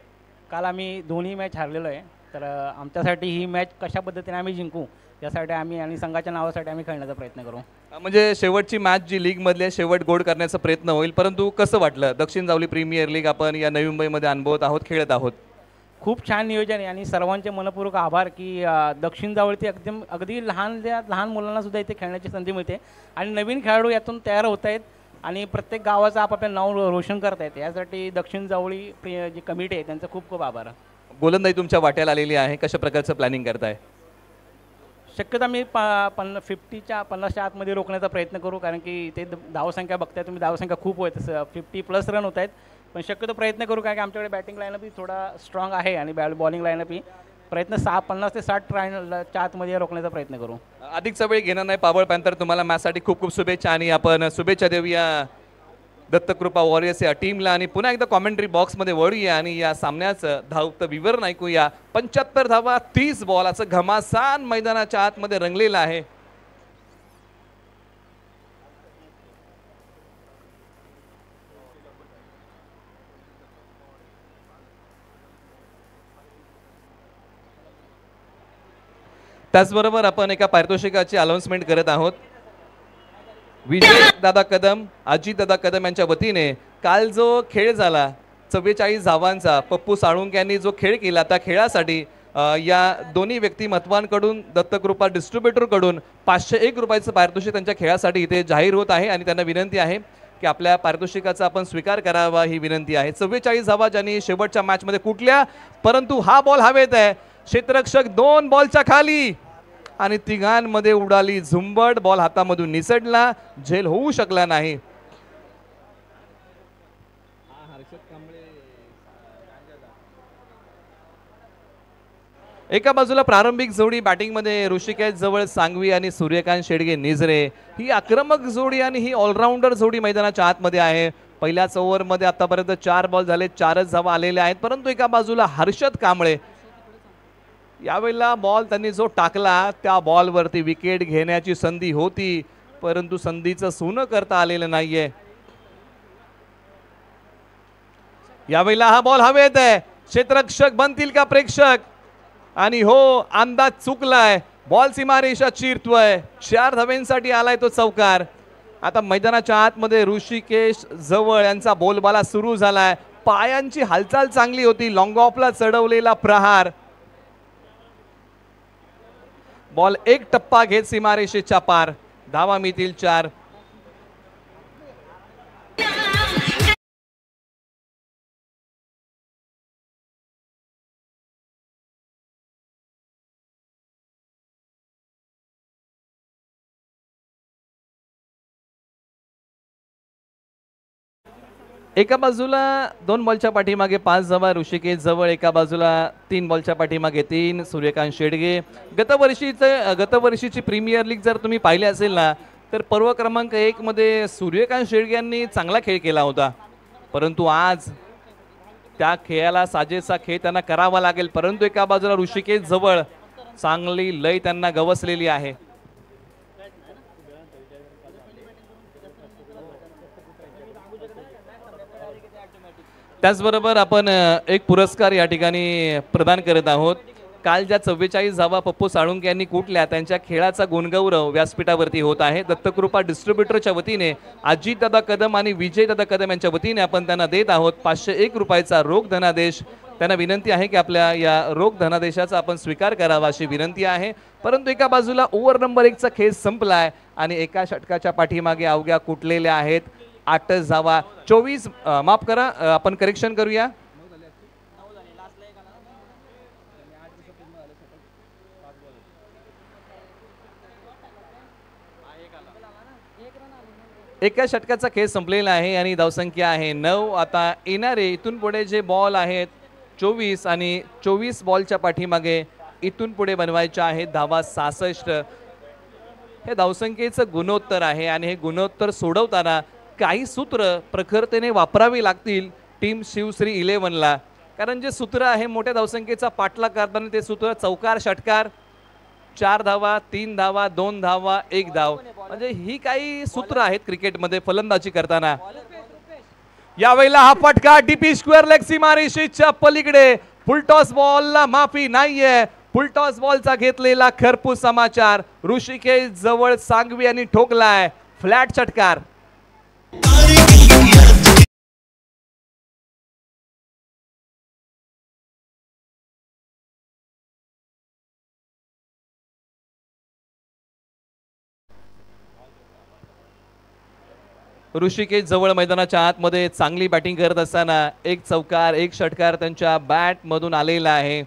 काल आम्ही दोन्ही मॅच हारलेलो आहे. तर आमच्यासाठी ही मॅच कशा पद्धतीने आम्ही जिंकू यासाठी आम्ही आणि संघाच्या नावासाठी आम्ही खेळण्याचा प्रयत्न करू. म्हणजे शेवटची मॅच जी लीगमधली आहे शेवट गोड करण्याचा प्रयत्न होईल. परंतु कसं वाटलं दक्षिण जावली प्रीमियर लीग आपण या नवी मुंबईमध्ये अनुभवत आहोत खेळत आहोत? खूप छान नियोजन आहे आणि सर्वांचे मनपूर्वक आभार की दक्षिण जावळती अगदी लहान मुलांनासुद्धा इथे खेळण्याची संधी मिळते आणि नवीन खेळाडू यातून तयार होत आहेत आणि प्रत्येक गावाचं आपापलं नाव रोशन करत आहेत. यासाठी दक्षिण जावळी जी कमिटी आहे त्यांचा खूप खूप आभार. गोलंदाजी तुमच्या वाट्याला आलेली आहे. कशा प्रकारचं प्लॅनिंग करताय? शक्यतो आम्ही 50च्या आतमध्ये रोखण्याचा प्रयत्न करू कारण की ते धावसंख्या बघताय तुम्ही. धावसंख्या खूप होत 50+ रन होत आहेत पण शक्यतो प्रयत्न करू कारण की आमच्याकडे बॅटिंग लाईनअपही थोडा स्ट्रॉंग आहे आणि बॉलिंग लाईनअपही प्रयत्न 50 ते 60 रनच्या आतमध्ये रोखण्याचा प्रयत्न करू. अधिकचा वेळ घेणार नाही. पाबळ पॅन्थर तुम्हाला मॅचसाठी खूप खूप शुभेच्छा आणि आपण शुभेच्छा देऊया दत्तकृपा वॉरियर्स या टीमला आणि पुन्हा एकदा कॉमेंट्री बॉक्समध्ये वळूया आणि या सामन्याचं धावतं विवरण ऐकूया. 75 धावा 30 बॉल असं घमासान मैदानाच्या आतमध्ये रंगलेलं आहे. त्याचबरोबर आपण एका पारितोषिकाची अनाउन्समेंट करत आहोत. विजय दादा कदम अजित दादा कदम यांच्या वतीने काल जो खेळ झाला 44 धावांचा पप्पू साळुंके यांनी जो खेळ केला त्या खेळासाठी या दोन्ही व्यक्तिमत्वांकडून दत्तकृपा डिस्ट्रीब्युटरकडून 501 रुपयाचं पारितोषिक त्यांच्या खेळासाठी इथे जाहीर होत आहे आणि त्यांना विनंती आहे की आपल्या पारितोषिकाचा आपण स्वीकार करावा ही विनंती आहे. 44 धावा ज्यांनी शेवटच्या मॅचमध्ये कुठल्या परंतु हा बॉल हवेत आहे. क्षेत्ररक्षक 2 बॉलच्या खाली आणि तिघांमध्ये उडाली झुंबड. बॉल हातामधून निसटला. झेल होऊ शकला नाही. एका बाजूला प्रारंभिक जोडी बॅटिंगमध्ये ऋषिकेश जवळ सांगवी आणि सूर्यकांत शेडगे निजरे, ही आक्रमक जोडी आणि ही ऑलराऊंडर जोडी मैदानाच्या आतमध्ये आहे. पहिल्याच ओव्हरमध्ये आतापर्यंत 4 बॉल झाले, 4च धावा आलेल्या आहेत. परंतु एका बाजूला हर्षद कांबळे, यावेळेला बॉल त्यांनी जो टाकला त्या बॉलवरती विकेट घेण्याची संधी होती, परंतु संधीचं सोनं करता आलेलं नाहीये. यावेळेला हा बॉल हवेत आहे, क्षेत्ररक्षक बनतील का प्रेक्षक? आणि हो, अंदाज चुकलाय, बॉल सीमारेषा चिरतोय. 4 धावेंसाठी आलाय तो चौकार. आता मैदानाच्या आतमध्ये ऋषिकेश जवळ यांचा बोलबाला सुरू झालाय. पायांची हालचाल चांगली होती, लॉंग ऑफला चढवलेला प्रहार, बॉल एक टप्पा घेत सीमारेषेच्या पार. धावा मिळतील 4. एका बाजूला 2 बॉलच्या पाठीमागे 5 धावा ऋषिकेश जवळ, एका बाजूला 3 बॉलच्या पाठीमागे 3 सूर्यकांत शेडगे. गतवर्षीची प्रीमियर लीग जर तुम्ही पाहिले असेल ना, तर पर्व क्रमांक 1 मध्ये सूर्यकांत शेडगे यांनी चांगला खेळ केला होता. परंतु आज त्या खेळाला साजेसा खेळ त्यांना करावा लागेल. परंतु एका बाजूला ऋषिकेश जवळ चांगली लय त्यांना गवसलेली आहे. त्याचबरोबर आपण एक पुरस्कार या ठिकाणी प्रदान करत आहोत. काल ज्या 44 धावा पप्पू साळुंके यांनी कुठल्या, त्यांच्या खेळाचा गुणगौरव व्यासपीठावरती होत आहे. दत्तकृपा डिस्ट्रीब्युटरच्या वतीने अजितदादा कदम आणि विजयदादा कदम यांच्या वतीने आपण त्यांना देत आहोत 501 रुपयाचा रोख धनादेश. त्यांना विनंती आहे की आपल्या या रोख धनादेशाचा आपण स्वीकार करावा अशी विनंती आहे. परंतु एका बाजूला ओव्हर नंबर 1चा खेळ संपलाय आणि एका षटकाच्या पाठीमागे अवघ्या कुठलेल्या आहेत 8 धावा. 24 माफ करा, आपण करेक्शन करूया. एका षटकाचा खेळ संपलेला आहे आणि धावसंख्या आहे 9. आता येणारे इथून पुढे जे बॉल आहेत 24 आणि 24 बॉलच्या पाठीमागे इथून पुढे बनवायच्या आहेत धावा 66. हे धावसंख्येचं गुणोत्तर आहे आणि हे गुणोत्तर सोडवताना काही सूत्र प्रखरतेने वापरावी लागतील टीम शिवश्री 11ला. कारण जे सूत्र आहे मोठ्या धावसंख्येचा पाठलाग करताना ते सूत्र चौकार, षटकार, 4 धावा, 3 धावा, 2 धावा, 1 धाव, म्हणजे ही काही सूत्र आहेत क्रिकेटमध्ये फलंदाजी करताना. यावेळेला हा फटका डीपी स्क्वेअर लेग सीमारेषेच्या पलीकडे, फुलटॉस बॉलला माफी नाहीये. फुलटॉस बॉलचा घेतलेला खरपूस समाचार. ऋषिकेश जवळ सांगवी यांनी ठोकलाय फ्लॅट षटकार. ऋषिकेश जवळ मैदानाच्या आतमध्ये चांगली बॅटिंग करत असताना एक चौकार, एक षटकार त्यांच्या बॅट मधून आलेला आहे.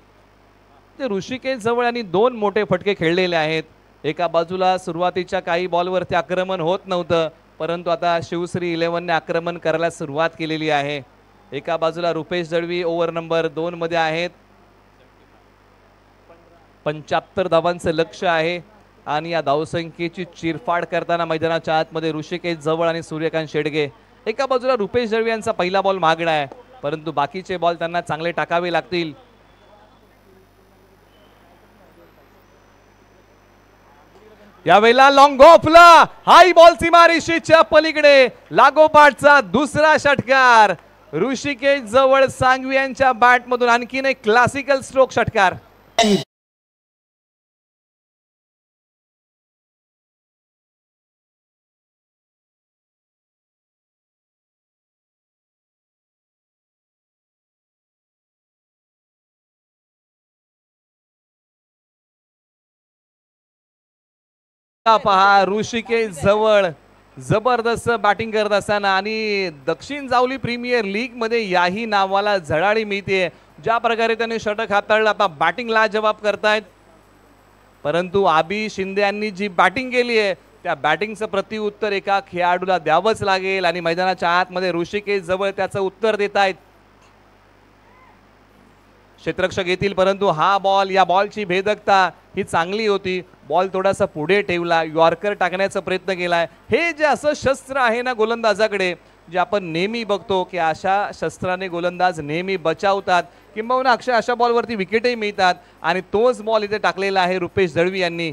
ऋषिकेश जवळ यांनी 2 मोठे फटके खेळलेले आहेत. एका बाजूला सुरुवातीच्या काही बॉलवरती आक्रमण होत नव्हतं, परंतु आता शिवश्री 11ने आक्रमण करायला सुरुवात केलेली आहे. एका बाजूला रुपेश दळवी ओव्हर नंबर 2 मध्ये आहेत. 75 धावांचं लक्ष्य आहे आणि या धावसंख्येची चिरफाड करताना मैदानाच्या आतमध्ये ऋषिकेश जवळ आणि सूर्यकांत शेडगे. एका बाजूला रुपेश दळवी यांचा पहिला बॉल मागणा आहे, परंतु बाकीचे बॉल त्यांना चांगले टाकावे लागतील. यावेळेला लॉंग ऑफला हाय बॉल सीमारेषेच्या पलीकडे, लागोपाठचा दुसरा षटकार. ऋषिकेश जवळ सांगवी यांच्या बॅट मधून आणखीन एक क्लासिकल स्ट्रोक षटकार. पहा ऋषिकेश जवळ जबरदस्त बॅटिंग करत असताना आणि दक्षिण जावली प्रीमियर लीग मध्ये याही नावाला झळाळी मिळते. ज्या प्रकारे त्यांनी षटक हाताळलं, आता बॅटिंग लाजवाब करतायत. परंतु आबी शिंदे यांनी जी बॅटिंग केली आहे त्या बॅटिंगचं प्रतिउत्तर एका खेळाडूला द्यावंच लागेल आणि मैदानाच्या आतमध्ये ऋषिकेश जवळ त्याचं उत्तर देत आहेत. क्षेत्ररक्षक येतील, परंतु हा बॉल, या बॉलची भेदकता ही चांगली होती. बॉल थोडासा पुढे ठेवला, यॉर्कर टाकण्याचा प्रयत्न केलाय. हे जे असं शस्त्र आहे ना गोलंदाजाकडे, जे आपण नेहमी बघतो की अशा शस्त्राने गोलंदाज नेहमी बचावतात, किंबहुना अशा बॉलवरती विकेटही मिळतात. आणि तोच बॉल इथे टाकलेला आहे रुपेश दळवी यांनी.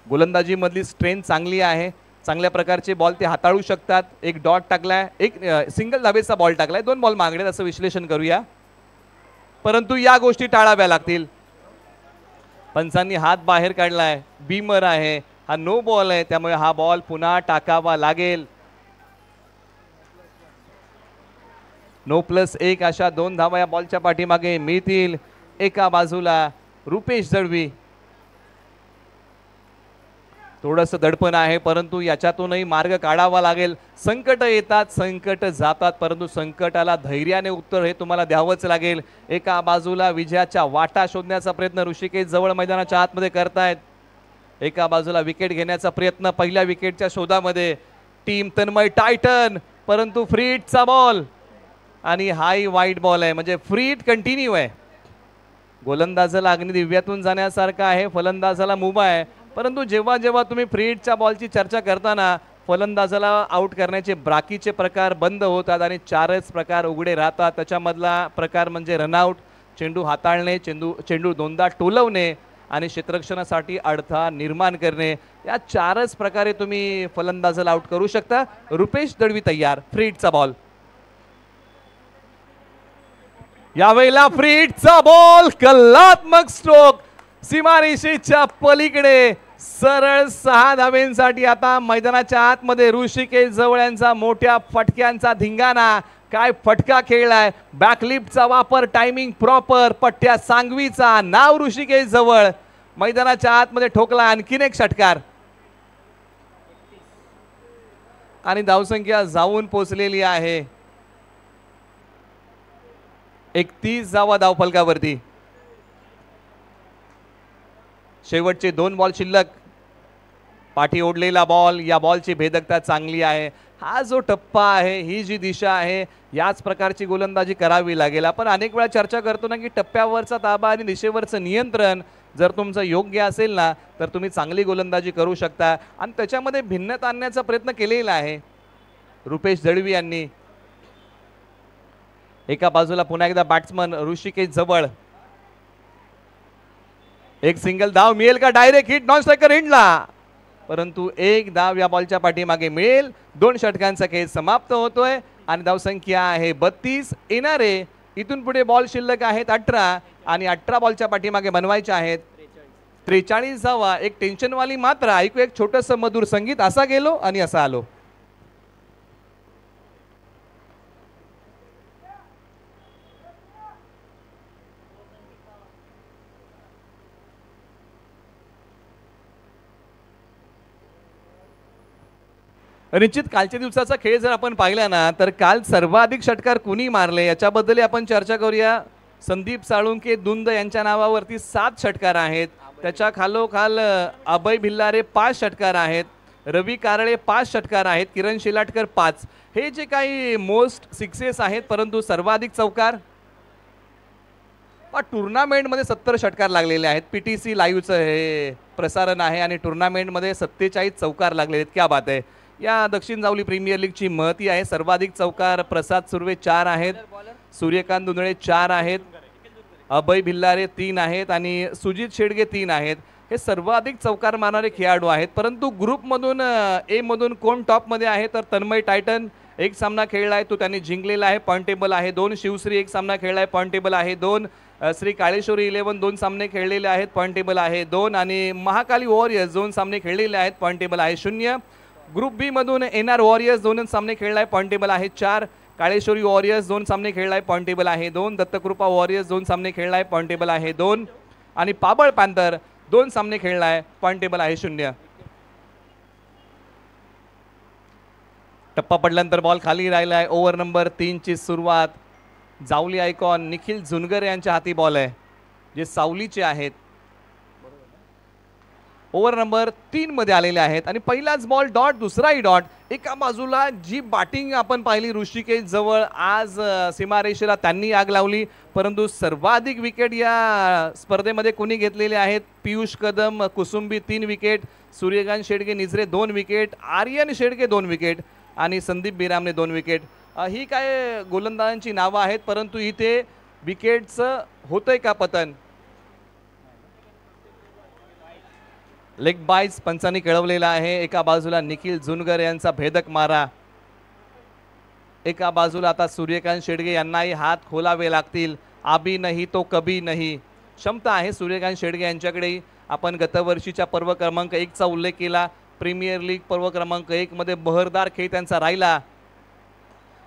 गोलंदाजीमधली स्ट्रेंथ चांगली आहे, चांगल्या प्रकारचे बॉल ते हाताळू शकतात. एक डॉट टाकलाय, एक सिंगल धाबेचा बॉल टाकलाय, 2 बॉल मागणेत असं विश्लेषण करूया. परंतु या गोष्टी टाळाव्या लागतील. पंचांनी हात बाहेर काढलाय, बीमर आहे, हा नो बॉल आहे, त्यामुळे हा बॉल पुन्हा टाकावा लागेल. 9+1 अशा 2 धावा या बॉलच्या पाठीमागे मिळतील. एका बाजूला रुपेश दळवी, थोडंसं दडपण आहे, परंतु याच्यातूनही मार्ग काढावा लागेल. संकट येतात, संकट जातात, परंतु संकटाला धैर्याने उत्तर हे तुम्हाला द्यावंच लागेल. एका बाजूला विजयाच्या वाटा शोधण्याचा प्रयत्न ऋषिकेश जवळ मैदानाच्या आतमध्ये करतायत. एका बाजूला विकेट घेण्याचा प्रयत्न पहिल्या विकेटच्या शोधामध्ये टीम तन्मय टायटन, परंतु फ्री हिटचा बॉल आणि हाय वाईट बॉल आहे, म्हणजे फ्री हिट कंटिन्यू आहे. गोलंदाजाला अग्निदिव्यातून जाण्यासारखा आहे, फलंदाजाला मुभा आहे, परंतु जेव्हा जेव्हा तुम्ही फ्री हिटच्या बॉलची चर्चा करताना फलंदाजाला आउट करण्याचे बाकीचे प्रकार बंद होतात आणि 4च प्रकार उघडे राहतात. त्याच्यामधला प्रकार म्हणजे रनआउट, चेंडू हाताळणे, चेंडू 2दा टोलवणे आणि क्षेत्ररक्षणासाठी अडथळा निर्माण करणे. या 4च प्रकारे तुम्ही फलंदाजाला आउट करू शकता. रुपेश दळवी तयार. फ्री हिटचा बॉल, यावेळेला फ्री हिटचा बॉल, कलात्मक स्ट्रोक, सीमारेषेच्या पलीकडे, सरळ 6 धाब्यांसाठी आता मैदानाच्या आतमध्ये ऋषिकेश जवळ यांचा मोठ्या फटक्यांचा धिंगाणा. काय फटका खेळलाय, बॅकलिफ्टचा वापर, टायमिंग प्रॉपर, पट्ट्या सांगवीचा, नाव ऋषिकेश जवळ, मैदानाच्या आतमध्ये ठोकला आणखीन एक षटकार आणि धावसंख्या जाऊन पोचलेली आहे 31 धावा धावफलकावरती. शेवटचे 2 बॉल शिल्लक. पाठी ओढलेला बॉल, या बॉलची भेदकता चांगली आहे. हा जो टप्पा आहे, ही जी दिशा आहे, याच प्रकारची गोलंदाजी करावी लागेल. आपण अनेक वेळा चर्चा करतो ना की टप्प्यावरचा ताबा आणि दिशेवरचं नियंत्रण जर तुमचं योग्य असेल ना तर तुम्ही चांगली गोलंदाजी करू शकता आणि त्याच्यामध्ये भिन्नता आणण्याचा प्रयत्न केलेला आहे रुपेश दळवी यांनी. एका बाजूला पुन्हा एकदा बॅट्समन ऋषिकेश जवळ. एक सिंगल धाव मिळेल का, डायरेक्ट हिट, नॉन स्ट्रायकर हिटला, परंतु एक धाव या बॉलच्या पाठीमागे मिळेल. 2 षटकांचा खेळ समाप्त होतोय आणि धावसंख्या आहे 32. येणारे इथून पुढे बॉल शिल्लक आहेत 18 आणि 18 बॉलच्या पाठीमागे बनवायचे आहेत 43 धावा. एक टेन्शनवाली मात्र ऐकू, एक छोटंसं मधुर संगीत. असा गेलो आणि असा आलो. निश्चित कालच्या दिवसाचा खेळ जर आपण पाहिला ना तर काल सर्वाधिक षटकार कुणी मारले याच्याबद्दल आपण चर्चा करूया. संदीप साळुंके दुंद यांच्या नावावरती 7 षटकार आहेत. त्याच्या खालोखाल अभय भिल्लारे 5 षटकार आहेत. रवी कारळे 5 षटकार आहेत. किरण शिलाटकर 5. हे जे काही मोस्ट सिक्सेस आहेत, परंतु सर्वाधिक चौकार टुर्नामेंटमध्ये 70 षटकार लागलेले आहेत. PTC लाईव्हचं हे प्रसारण आहे आणि टुर्नामेंटमध्ये 47 चौकार लागलेले आहेत. क्या बात आहे. या दक्षिण जावली प्रीमियर लीगची महती आहे. सर्वाधिक चौकार प्रसाद सुर्वे 4 आहेत, सूर्यकांत दुंदळे 4 आहेत, अभय भिल्लारे 3 आहेत आणि सुजित शेडगे 3 आहेत. हे सर्वाधिक चौकार मारणारे खेळाडू आहेत. परंतु ग्रुपमधून ए मधून कोण टॉपमध्ये आहे तर तन्मय टायटन 1 सामना खेळलाय, तो त्यांनी जिंकलेला आहे, पॉईंट टेबल आहे 2. शिवश्री 1 सामना खेळलाय, पॉईंट टेबल आहे 2. श्री काळेश्वरी 11 2 सामने खेळलेले आहेत, पॉईंट टेबल आहे 2. आणि महाकाली वॉरियर्स 2 सामने खेळलेले आहेत, पॉईंट टेबल आहे 0. ग्रुप बी मधून NR वॉरियर्स 2 सामने खेळलाय, पॉईंट टेबल आहे 4. काळेश्वरी वॉरियर्स 2 सामने खेळलाय, पॉईंट टेबल आहे 2. दत्तकृपा वॉरियर्स 2 सामने खेळलाय, पॉईंट टेबल आहे 2. आणि पाबळ पॅन्थर 2 सामने खेळलाय, पॉईंट टेबल आहे 0. टप्पा पडल्यानंतर बॉल खाली राहिलाय. ओव्हर नंबर 3 ची सुरुवात. जावली आयकॉन निखिल झुनगर यांच्या हाती बॉल आहे, जे सावलीचे आहेत. ओव्हर नंबर 3 मध्ये आलेले आहेत आणि पहिलाच बॉल डॉट दुसराही डॉट. एका बाजूला जी बॅटिंग आपण पाहिली ऋषिकेश जवळ आज सीमारेषेला त्यांनी आग लावली, परंतु सर्वाधिक विकेट या स्पर्धेमध्ये कोणी घेतलेले आहेत? Piyush Kadam Kusumbi 3 wicket, Suryakant Shedge Nijre 2 wicket, Aryan Shedge 2 wicket आणि संदीप बिरामने 2 विकेट. ही काय गोलंदाजांची नावं आहेत, परंतु इथे विकेटचं होतंय का पतन? लेग बाईज पंचांनी कळवलेला आहे. एका बाजूला निखिल जुनगर यांचा भेदक मारा, एका बाजूला आता सूर्यकांत शेडगे यांनाही हात खोलावे लागतील. आबी नाही तो कभी नाही क्षमता आहे सूर्यकांत शेडगे यांच्याकडे. आपण गतवर्षीच्या पर्व क्रमांक 1 चा उल्लेख केला. प्रीमियर लीग पर्व क्रमांक 1 मध्ये बहरदार खेळ त्यांचा राहिला.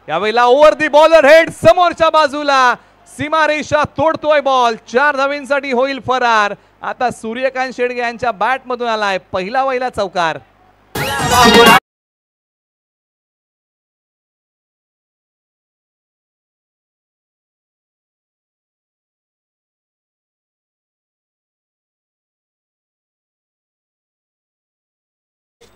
यावेळेला ओव्हर दी बॉलर हेड समोरच्या बाजूला सीमारेषा तोडतोय बॉल. 4 धावांसाठी होईल फरार. आता सूर्यकांत शेडगे यांच्या बॅट मधून आलाय पहिला चौकार.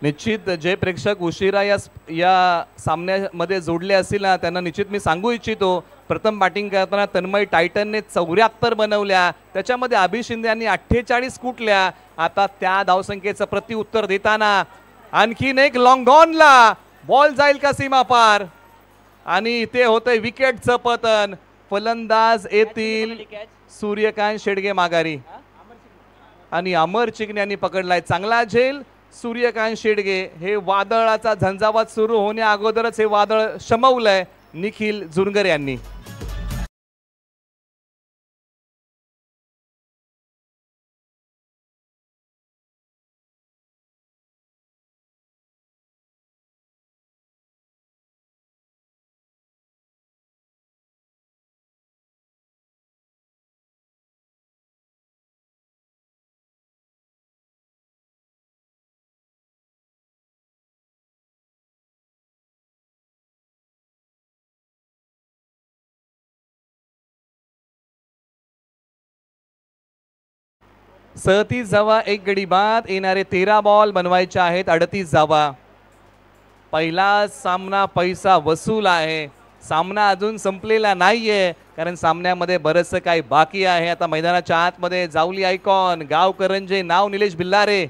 निश्चित जे प्रेक्षक उशिरा या सामन्यामध्ये जोडले असतील ना, त्यांना निश्चित मी सांगू इच्छितो, प्रथम बॅटिंग करताना तन्मय टायटनने 74 बनवल्या, त्याच्यामध्ये अभि शिंदे यांनी 48 कुटल्या. आता त्या धावसंख्येचं प्रत्युत्तर देताना आणखीन एक लॉंग ऑनला बॉल जाईल का सीमा पार, आणि इथे होतंय विकेटचं पतन. फलंदाज येतील सूर्यकांत शेडगे माघारी आणि अमर चिकने यांनी पकडलाय चांगला झेल. सूर्यकांत शेडगे हे वादळाचा झंझावात सुरू होण्या अगोदरच हे वादळ शमवलंय निखिल जुनगर यांनी. धावा 1 गडी बाद. येणारे 13 बॉल बनवायचे आहेत 38 धावा. पहिला सामना पैसा वसूल आहे. सामना अजून संपलेला नाहीये, कारण सामन्यामध्ये बरंचसं काही बाकी आहे. आता मैदानाच्या आतमध्ये जावली आयकॉन गावकरंजे नाव निलेश बिल्लारे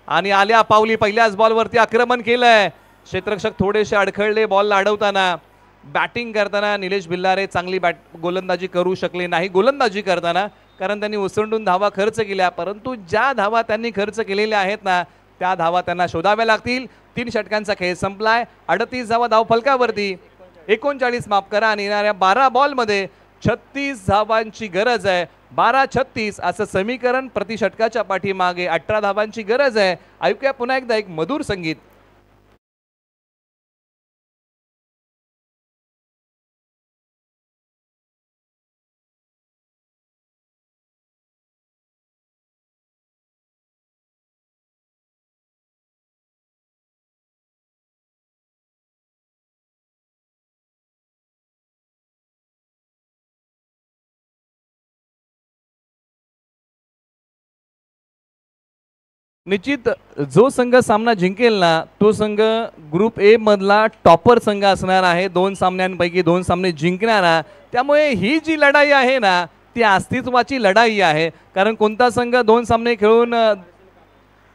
आणि आल्या पावली पहिल्याच बॉलवरती आक्रमण केलंय. क्षेत्ररक्षक थोडेसे अडखळले बॉल अडवताना. बॅटिंग करताना निलेश बिल्लारे चांगली गोलंदाजी करू शकले नाही गोलंदाजी करताना, कारण त्यांनी ओसंडून धावा खर्च केल्या, परंतु ज्या धावा त्यांनी खर्च केलेल्या आहेत ना, त्या धावा त्यांना शोधाव्या लागतील. 3 षटकांचा खेळ संपलाय. 38 धावा धाव फलकावरती, 39 माफ करा, आणि येणाऱ्या 12 बॉलमध्ये 36 धावांची गरज आहे. 12-36 असं समीकरण प्रति षटकाच्या पाठीमागे 18 धावांची गरज आहे. ऐकूया पुन्हा एकदा एक मधुर संगीत. निश्चित जो संघ सामना जिंकेल ना, तो संघ ग्रुप ए मधला टॉपर संघ असणार आहे. 2 सामन्यांपैकी 2 सामने जिंकणारा. त्यामुळे ही जी लढाई आहे ना, ती अस्तित्वाची लढाई आहे, कारण कोणता संघ 2 सामने खेळून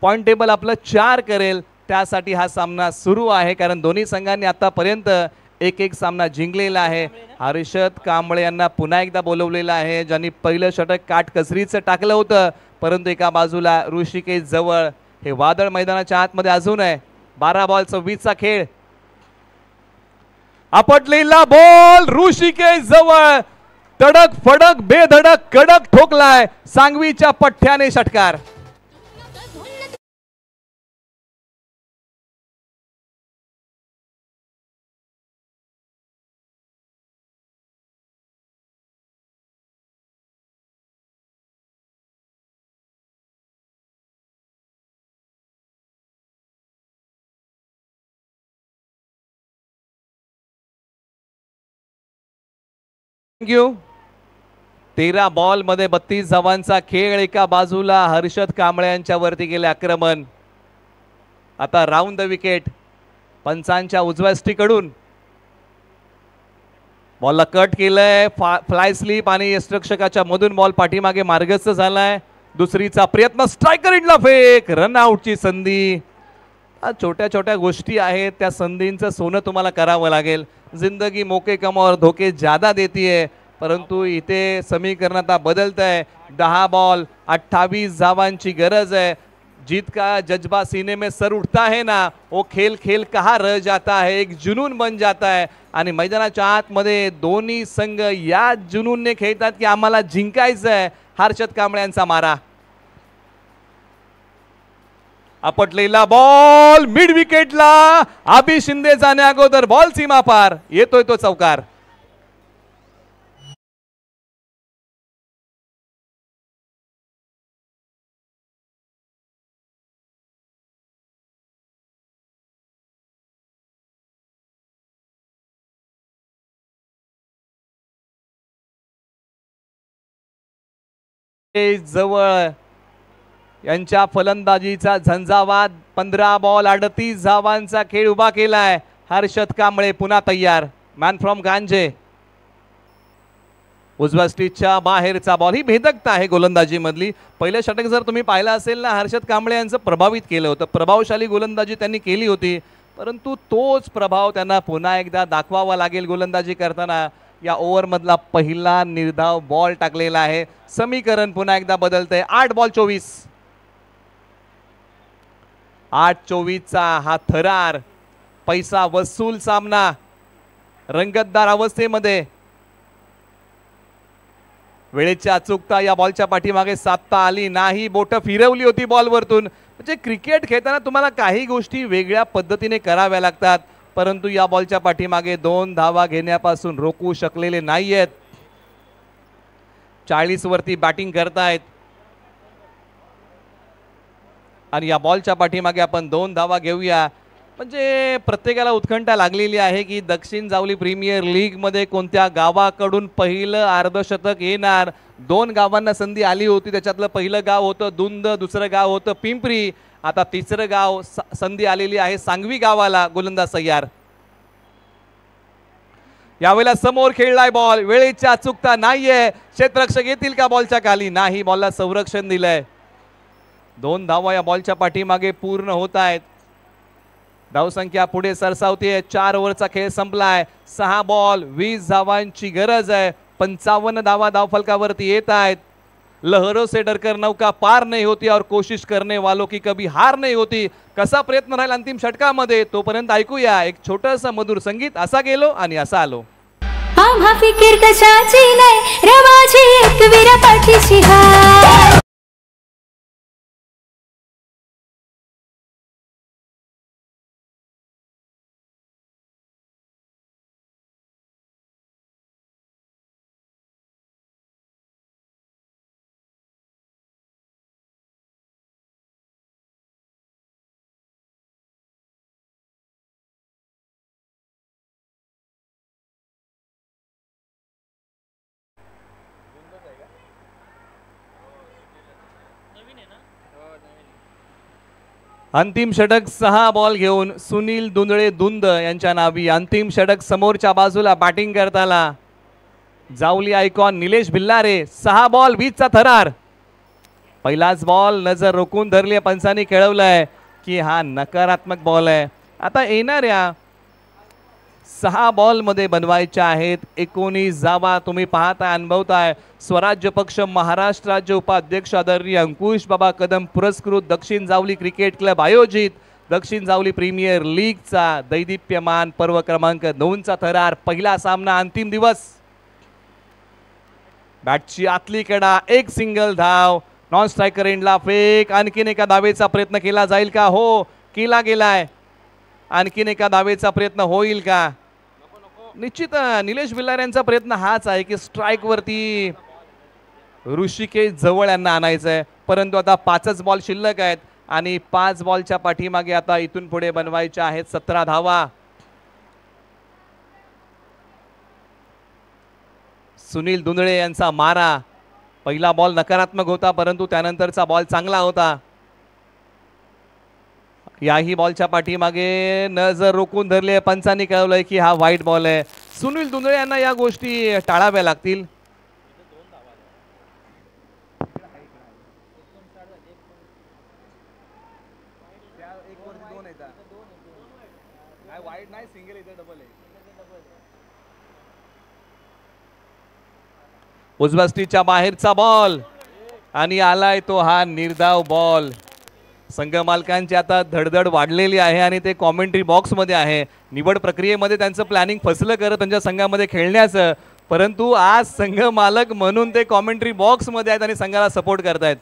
पॉइंट टेबल आपलं 4 करेल, त्यासाठी हा सामना सुरू आहे. कारण दोन्ही संघांनी आतापर्यंत एक सामना जिंकलेला आहे. हर्षद कांबळे यांना पुन्हा एकदा बोलवलेलं आहे, ज्यांनी पहिलं षटक काटकसरीचं टाकलं होतं, परंतु एका बाजूला ऋषिकेश जवळ हे वादळ मैदानाच्या आतमध्ये अजून आहे. 12 बॉल 26 चा खेळ. आपटलेला बॉल ऋषिकेश जवळ, तडक फडक बेधडक कडक ठोकलाय सांगवीच्या पठ्ठ्याने षटकार. थँक्यू. 13 बॉल मध्ये 32 धावांचा खेळ. एका बाजूला हर्षद कांबळे यांच्या वरती गेले आक्रमण. आता राऊंड द विकेट पंचांच्या उजव्या स्टिकडून बॉलला कट केलंय. फ्लाय स्लिप आणि यष्टिरक्षकाच्या मधून बॉल पाठीमागे मार्गस्थ झालाय. दुसरीचा प्रयत्न, स्ट्रायकर इंडला फेक, रन आउटची संधी. छोट्या छोट्या गोष्टी आहेत, त्या संधींचं सोनं तुम्हाला करावं लागेल. जिंदगी मोके कम और धोके ज्यादा देती है, परंतु इथे समीकरण आता बदलत आहे. 10 बॉल 28 धावांची गरज आहे. जीत का जज्बा सीने में सर उठता है ना, वो खेल खेल कहाँ रह जाता है, एक जुनून बन जाता है. आणि मैदानाच्या आतमध्ये दोन्ही संघ या जुनूनने खेळतात की आम्हाला जिंकायचं आहे. हर्षद कांबळे यांचा मारा, आपटलेला बॉल मिड विकेटला. अभि शिंदे जाण्या अगोदर बॉल सीमा पार, येतोय तो चौकार. जवळ यांच्या फलंदाजीचा झंझावात. 15 बॉल 38 धावांचा खेळ उभा केलाय. हर्षद कांबळे पुन्हा तयार. मॅन फ्रॉम गांजे. उजव्या स्टिचच्या बाहेरचा बॉल. ही भेदकता आहे गोलंदाजी मधली. पहिलं षटक जर तुम्ही पाहिलं असेल ना, हर्षद कांबळे यांचं प्रभावित केलं होतं. प्रभावशाली गोलंदाजी त्यांनी केली होती, परंतु तोच प्रभाव त्यांना पुन्हा एकदा दाखवावा लागेल गोलंदाजी करताना. या ओव्हरमधला पहिला निर्धाव बॉल टाकलेला आहे. समीकरण पुन्हा एकदा बदलतंय. 8 बॉल 24. 8-24चा हा थरार पैसा वसूल सामना रंगतदार अवस्थेमध्ये. वेळेची अचूकता या बॉलच्या पाठीमागे साधता आली नाही. बोटं फिरवली होती बॉलवरतून. म्हणजे क्रिकेट खेळताना तुम्हाला काही गोष्टी वेगळ्या पद्धतीने कराव्या लागतात, परंतु या बॉलच्या पाठीमागे 2 धावा घेण्यापासून रोखू शकलेले नाहीयेत. 40 वरती बॅटिंग करतायत आणि या बॉलच्या पाठीमागे आपण 2 धावा घेऊया. म्हणजे प्रत्येकाला उत्कंठा लागलेली आहे की दक्षिण जावली प्रीमियर लीग मध्ये कोणत्या गावाकडून पहिलं अर्धशतक येणार. 2 गावांना संधी आली होती. त्याच्यातलं पहिलं गाव होतं दुंद, दुसरं गाव होतं पिंपरी. आता तिसरं गाव संधी आलेली आहे सांगवी गावाला. गोलंदाज तयार. यावेळेला समोर खेळलाय बॉल. वेळेची अचूकता नाहीये. क्षेत्ररक्षक येतील का बॉलच्या खाली? नाही, बॉलला संरक्षण दिलंय. 2 धावा या बॉलच्या पाठीमागे पूर्ण होत आहेत. धावसंख्या पुढे सरसावते. 4 ओव्हरचा खेळ संपलाय. 6 बॉल 20 धावांची गरज आहे. 55 धावा धावफलकावरती येत आहेत. लहरों से डरकर नौका पार नहीं होती और कोशिश करने वालों की कभी हार नहीं होती. कसा प्रयत्न राहील अंतिम षटकामध्ये तोपर्यंत ऐकूया एक छोटंसं मधुर संगीत. असा गेलो आणि असा आलो. आम्हा फिकीर कशाची नाही रे माझी एकवीरा पाठीशी हाय. अंतिम षटक 6 बॉल घेऊन सुनील दुंदळे दुंद यांच्या नावी. अंतिम षटक समोरच्या बाजूला बॅटिंग करताना जावली आयकॉन निलेश भिल्लारे. 6 बॉल 20चा थरार. पहिलाच बॉल नजर रोखून धरली. पंचांनी खेळवलंय की हा नकारात्मक बॉल आहे. आता येणाऱ्या 6 बॉल मध्ये बनवायच्या आहेत 19 धावा. तुम्ही पाहताय, अनुभवताय. स्वराज्य पक्ष महाराष्ट्र राज्य उपाध्यक्ष आदरणीय अंकुश बाबा कदम पुरस्कृत दक्षिण जावली क्रिकेट क्लब आयोजित दक्षिण जावली प्रीमियर लीगचा दैदिप्यमान पर्व क्रमांक 2चा थरार. पहिला सामना, अंतिम दिवस. बॅटची आतली कडा, एक सिंगल धाव. नॉन स्ट्रायकर एंडला फेक. आणखीन एका धावेचा प्रयत्न केला जाईल का? हो, केला गेलाय. आणखीन एका धावेचा प्रयत्न होईल का? निश्चित निलेश भिल्लारे यांचा प्रयत्न हाच आहे की स्ट्राइक वरती ऋषिकेश जवळ यांना आणायचं आहे. परंतु आता 5च बॉल शिल्लक आहेत आणि 5 बॉलच्या पाठीमागे आता इथून पुढे बनवायच्या आहेत 17 धावा. सुनील दुंदळे यांचा मारा. पहिला बॉल नकारात्मक होता, परंतु त्यानंतरचा बॉल चांगला होता. याही बॉलच्या पाठीमागे नजर रोखून धरले. पंचांनी कळवलंय की हा वाईट बॉल आहे. सुनील दुंदळे यांना या गोष्टी टाळाव्या लागतील. उजव्या स्टिचच्या बाहेरचा बॉल आणि आलाय तो हा निर्धाव बॉल. संघ मालकांची आता धडधड वाढलेली आहे आणि ते कॉमेंट्री बॉक्समध्ये आहे. निवड प्रक्रियेमध्ये त्यांचं प्लॅनिंग फसलं करत त्यांच्या संघामध्ये खेळण्याचं, परंतु आज संघ मालक म्हणून ते कॉमेंट्री बॉक्समध्ये आहेत आणि संघाला सपोर्ट करतायत.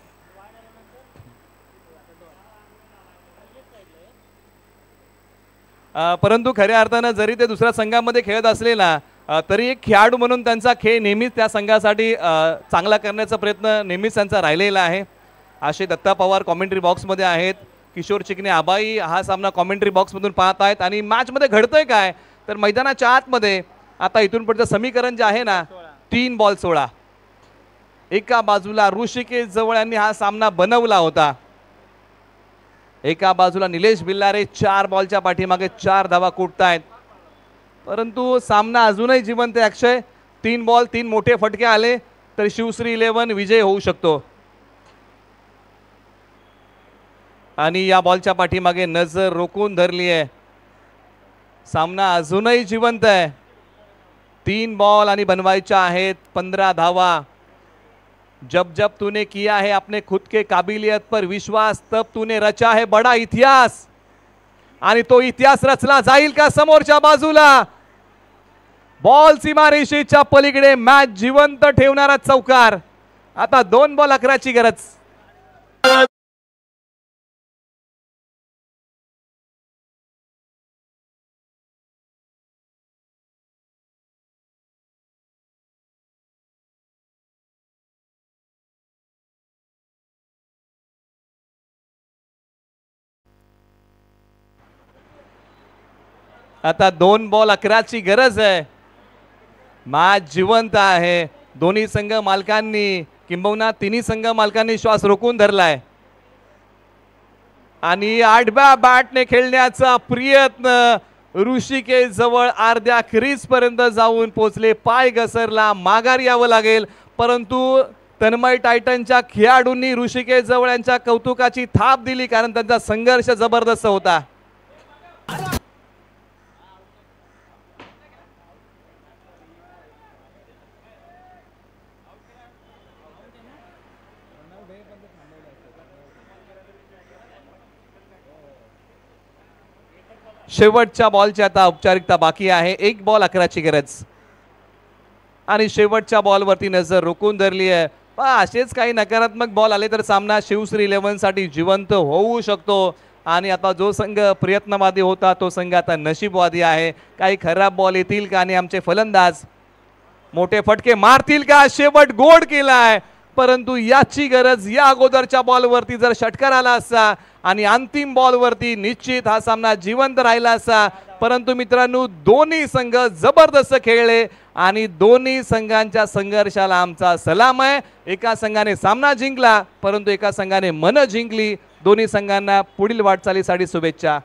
परंतु खऱ्या अर्थानं जरी ते दुसऱ्या संघामध्ये खेळत असलेला तरी एक खेळाडू म्हणून त्यांचा खेळ नेहमीच त्या संघासाठी चांगला करण्याचा प्रयत्न नेहमीच त्यांचा राहिलेला आहे. असे दत्ता पवार कॉमेंट्री बॉक्समध्ये आहेत. किशोर चिकणे आबाई हा सामना कॉमेंट्री बॉक्समधून पाहत आहेत. आणि मॅचमध्ये घडतंय काय तर मैदानाच्या आतमध्ये आता इथून पुढचं समीकरण जे आहे ना 3 बॉल 16. एका बाजूला ऋषिकेश जवळ यांनी हा सामना बनवला होता. एका बाजूला निलेश बिल्लारे 4 बॉलच्या पाठीमागे 4 धावा कुटतायत. परंतु सामना अजूनही जिवंत आहे. अक्षय 3 बॉल 3 मोठे फटके आले तर शिवश्री 11 विजय होऊ शकतो. आणि या बॉलच्या पाठीमागे नजर रोखून धरली आहे. सामना अजूनही जिवंत आहे. 3 बॉल आणि बनवायच्या आहेत 15 धावा. जब जब तूने किया है अपने खुद के काबिलियत पर विश्वास, तब तूने रचा है बड़ा इतिहास. आणि तो इतिहास रचला जाईल का समोरच्या बाजूला. बॉल सीमारेषेच्या पलीकडे मॅच जिवंत ठेवणारा चौकार. आता 2 बॉल 11ची गरज. आता 2 बॉल 11ची गरज आहे. मॅच जिवंत आहे. दोन्ही संघ मालकांनी किंबहुना तिन्ही संघ मालकांनी श्वास रोखून धरलाय आणि 8व्या बॅटने खेळण्याचा प्रयत्न. ऋषिकेश जवळ अर्ध्या क्रीज पर्यंत जाऊन पोहोचले. पाय घसरला, माघार यावं लागेल. परंतु तन्मय टायटनच्या खेळाडूंनी ऋषिकेश जवळ यांच्या कौतुकाची थाप दिली, कारण त्यांचा संघर्ष जबरदस्त होता. शेवटच्या बॉलची आता औपचारिकता बाकी आहे. 1 बॉल 11ची गरज आणि शेवटच्या बॉलवरती नजर रोखून धरली आहे. असेच काही नकारात्मक बॉल आले तर सामना शिवश्री 11 साठी जिवंत होऊ शकतो. आणि आता जो संघ प्रयत्नवादी होता तो संघ आता नशीबवादी आहे. काही खराब बॉल येतील का आणि आमचे फलंदाज मोठे फटके मारतील का. शेवट गोड केलाय, परंतु याची गरज या अगोदरच्या बॉलवरती जर षटकार आला असता आणि अंतिम बॉलवरती निश्चित हा सामना जिवंत राहिला असता. परंतु मित्रांनो, दोन्ही संघ जबरदस्त खेळले आणि दोन्ही संघांच्या संघर्षाला आमचा सलाम आहे. एका संघाने सामना जिंकला, परंतु एका संघाने मन जिंकली. दोन्ही संघांना पुढील वाटचालीसाठी शुभेच्छा.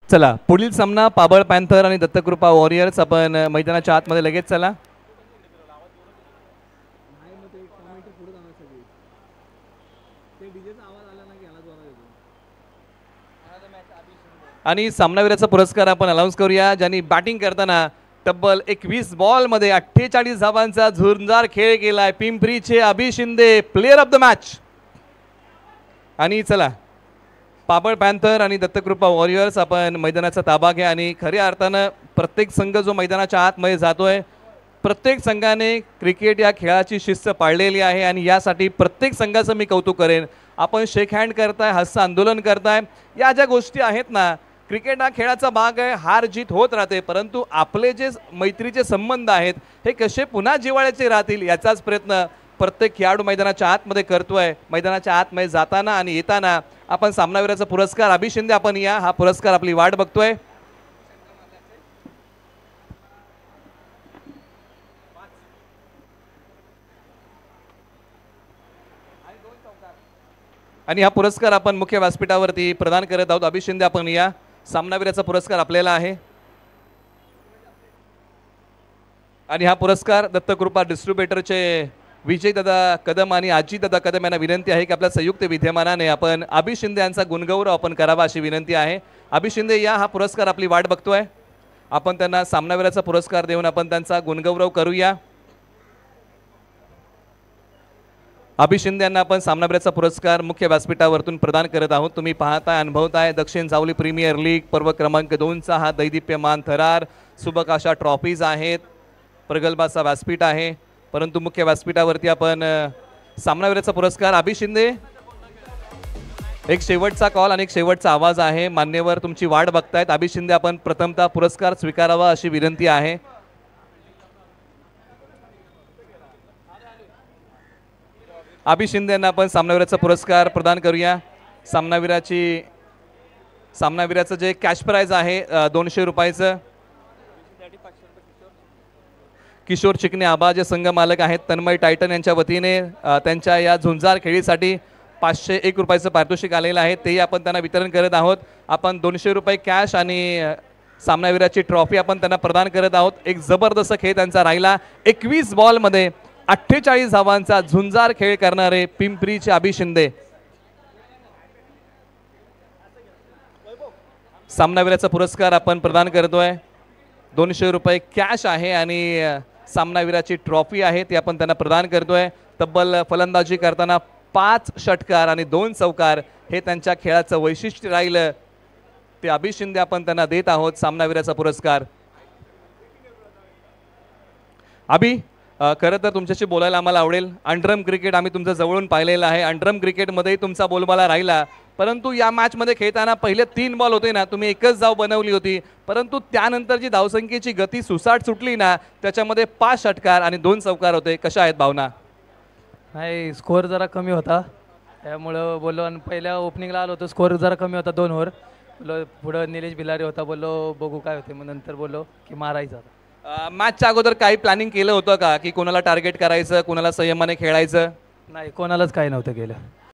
चला, पुढील सामना पाबळ पॅन्थर आणि दत्तकृपा वॉरियर्स. आपण मैदानाच्या आतमध्ये लगेच चला. आणि सामनावीराचा पुरस्कार आपण अनाउन्स करूया, ज्यांनी बॅटिंग करताना तब्बल 21 बॉलमध्ये 48 धावांचा झुंजार खेळ केलाय. पिंपरीचे Abhi Shinde, player of the match. आणि चला, पाबळ पॅन्थर आणि दत्तकृपा वॉरियर्स आपण मैदानाचा ताबा घ्या आणि खऱ्या अर्थानं प्रत्येक संघ जो मैदानाच्या आतमध्ये जातोय प्रत्येक संघाने क्रिकेट या खेळाची शिस्त पाळलेली आहे आणि यासाठी प्रत्येक संघाचं मी कौतुक करेन. आपण शेक हँड करताय, हास्य आंदोलन करताय, या ज्या गोष्टी आहेत ना, क्रिकेट हा खेळाचा भाग आहे, हार जीत होत राहते, परंतु आपले जे मैत्रीचे संबंध आहेत हे कसे पुन्हा जिव्हाळ्याचे राहतील याचाच प्रयत्न प्रत्येक खेळाडू मैदानाच्या आतमध्ये करतोय. मैदानाच्या आतमध्ये जाताना आणि येताना आपण सामनावीराचा पुरस्कार अभि शिंदे आपण या, हा पुरस्कार आपली वाट बघतोय. आणि हा पुरस्कार आपण मुख्य व्यासपीठावरती प्रदान करत आहोत. अभि शिंदे आपण या, सामनावीराचा पुरस्कार आपल्याला आहे. आणि हा पुरस्कार दत्तकृपा डिस्ट्रीब्युटरचे विजय दादा कदम आणि आजी दादा कदम यांना विनंती आहे की आपल्या संयुक्त विद्यमानाने आपण अभि शिंदे यांचा गुणगौरव आपण करावा अशी विनंती आहे. अभि शिंदे या, हा पुरस्कार आपली वाट बघतोय. आपण त्यांना सामनावीराचा पुरस्कार देऊन आपण त्यांचा गुणगौरव करूया. अभि शिंदे यांना आपण सामनावीराचा पुरस्कार मुख्य व्यासपीठावरतून प्रदान करत आहोत. तुम्ही पाहताय, अनुभवताय दक्षिण जावली प्रीमियर लीग पर्व क्रमांक 2चा हा दैदिप्यमान थरार. सुबकाशा ट्रॉफीज आहेत, प्रगल्भाचा व्यासपीठ आहे, परंतु मुख्य व्यासपीठावरती आपण सामनावीराचा पुरस्कार अभि शिंदे. एक शेवटचा कॉल आणि एक शेवटचा आवाज आहे. मान्यवर तुमची वाट बघतायत. अभि शिंदे आपण प्रथमतः पुरस्कार स्वीकारावा अशी विनंती आहे. अभि शिंदे यांना आपण सामनावीराचा पुरस्कार प्रदान करूया. सामनावीराचं जे कॅश प्राइज आहे 200 रुपयाचं. किशोर चिकणे आबा जे संघ मालक आहेत तन्मय टायटन यांच्या वतीने त्यांच्या या झुंजार खेळीसाठी 501 रुपयाचं पारितोषिक आलेलं आहे, तेही आपण त्यांना वितरण करत आहोत. आपण 200 रुपये कॅश आणि सामनावीराची ट्रॉफी आपण त्यांना प्रदान करत आहोत. एक जबरदस्त खेळ त्यांचा राहिला. 21 बॉलमध्ये 48 धावांचा झुंजार खेळ करणारे पिंपरीचे अभि शिंदे. सामनावीराचा पुरस्कार आपण प्रदान करतोय. 200 रुपये कॅश आहे आणि सामनावीराची ट्रॉफी आहे ती आपण त्यांना प्रदान करतोय. तब्बल फलंदाजी करताना 5 षटकार आणि 2 चौकार हे त्यांच्या खेळाचं वैशिष्ट्य राहिलं. ते अभि शिंदे आपण त्यांना देत आहोत सामनावीराचा पुरस्कार. अभि, खरं तर तुमच्याशी बोलायला आम्हाला आवडेल. अंडरम क्रिकेट आम्ही तुमचं जवळून पाहिलेलं आहे. अंडरम क्रिकेटमध्येही तुमचा बोलबाला राहिला, परंतु या मॅचमध्ये खेळताना पहिले 3 बॉल होते ना, तुम्ही एकच धाव बनवली होती, परंतु त्यानंतर जी धावसंख्येची गती सुसाट सुटली ना, त्याच्यामध्ये 5 षटकार आणि 2 चौकार होते. कशा आहेत भावना? नाही, स्कोअर जरा कमी होता, त्यामुळं बोललो. आणि पहिल्या ओपनिंगला आलो होतो, स्कोअर जरा कमी होता 2 ओव्हर. बोललो पुढं निलेश भिलारे होता, बोललो बघू काय होते. मग नंतर बोललो की मारायचं आता. मॅचच्या अगोदर काही प्लॅनिंग केलं होतं का की कोणाला टार्गेट करायचं, कोणाला संयमाने खेळायचं? नाही, कोणालाच काही नव्हतं केलं.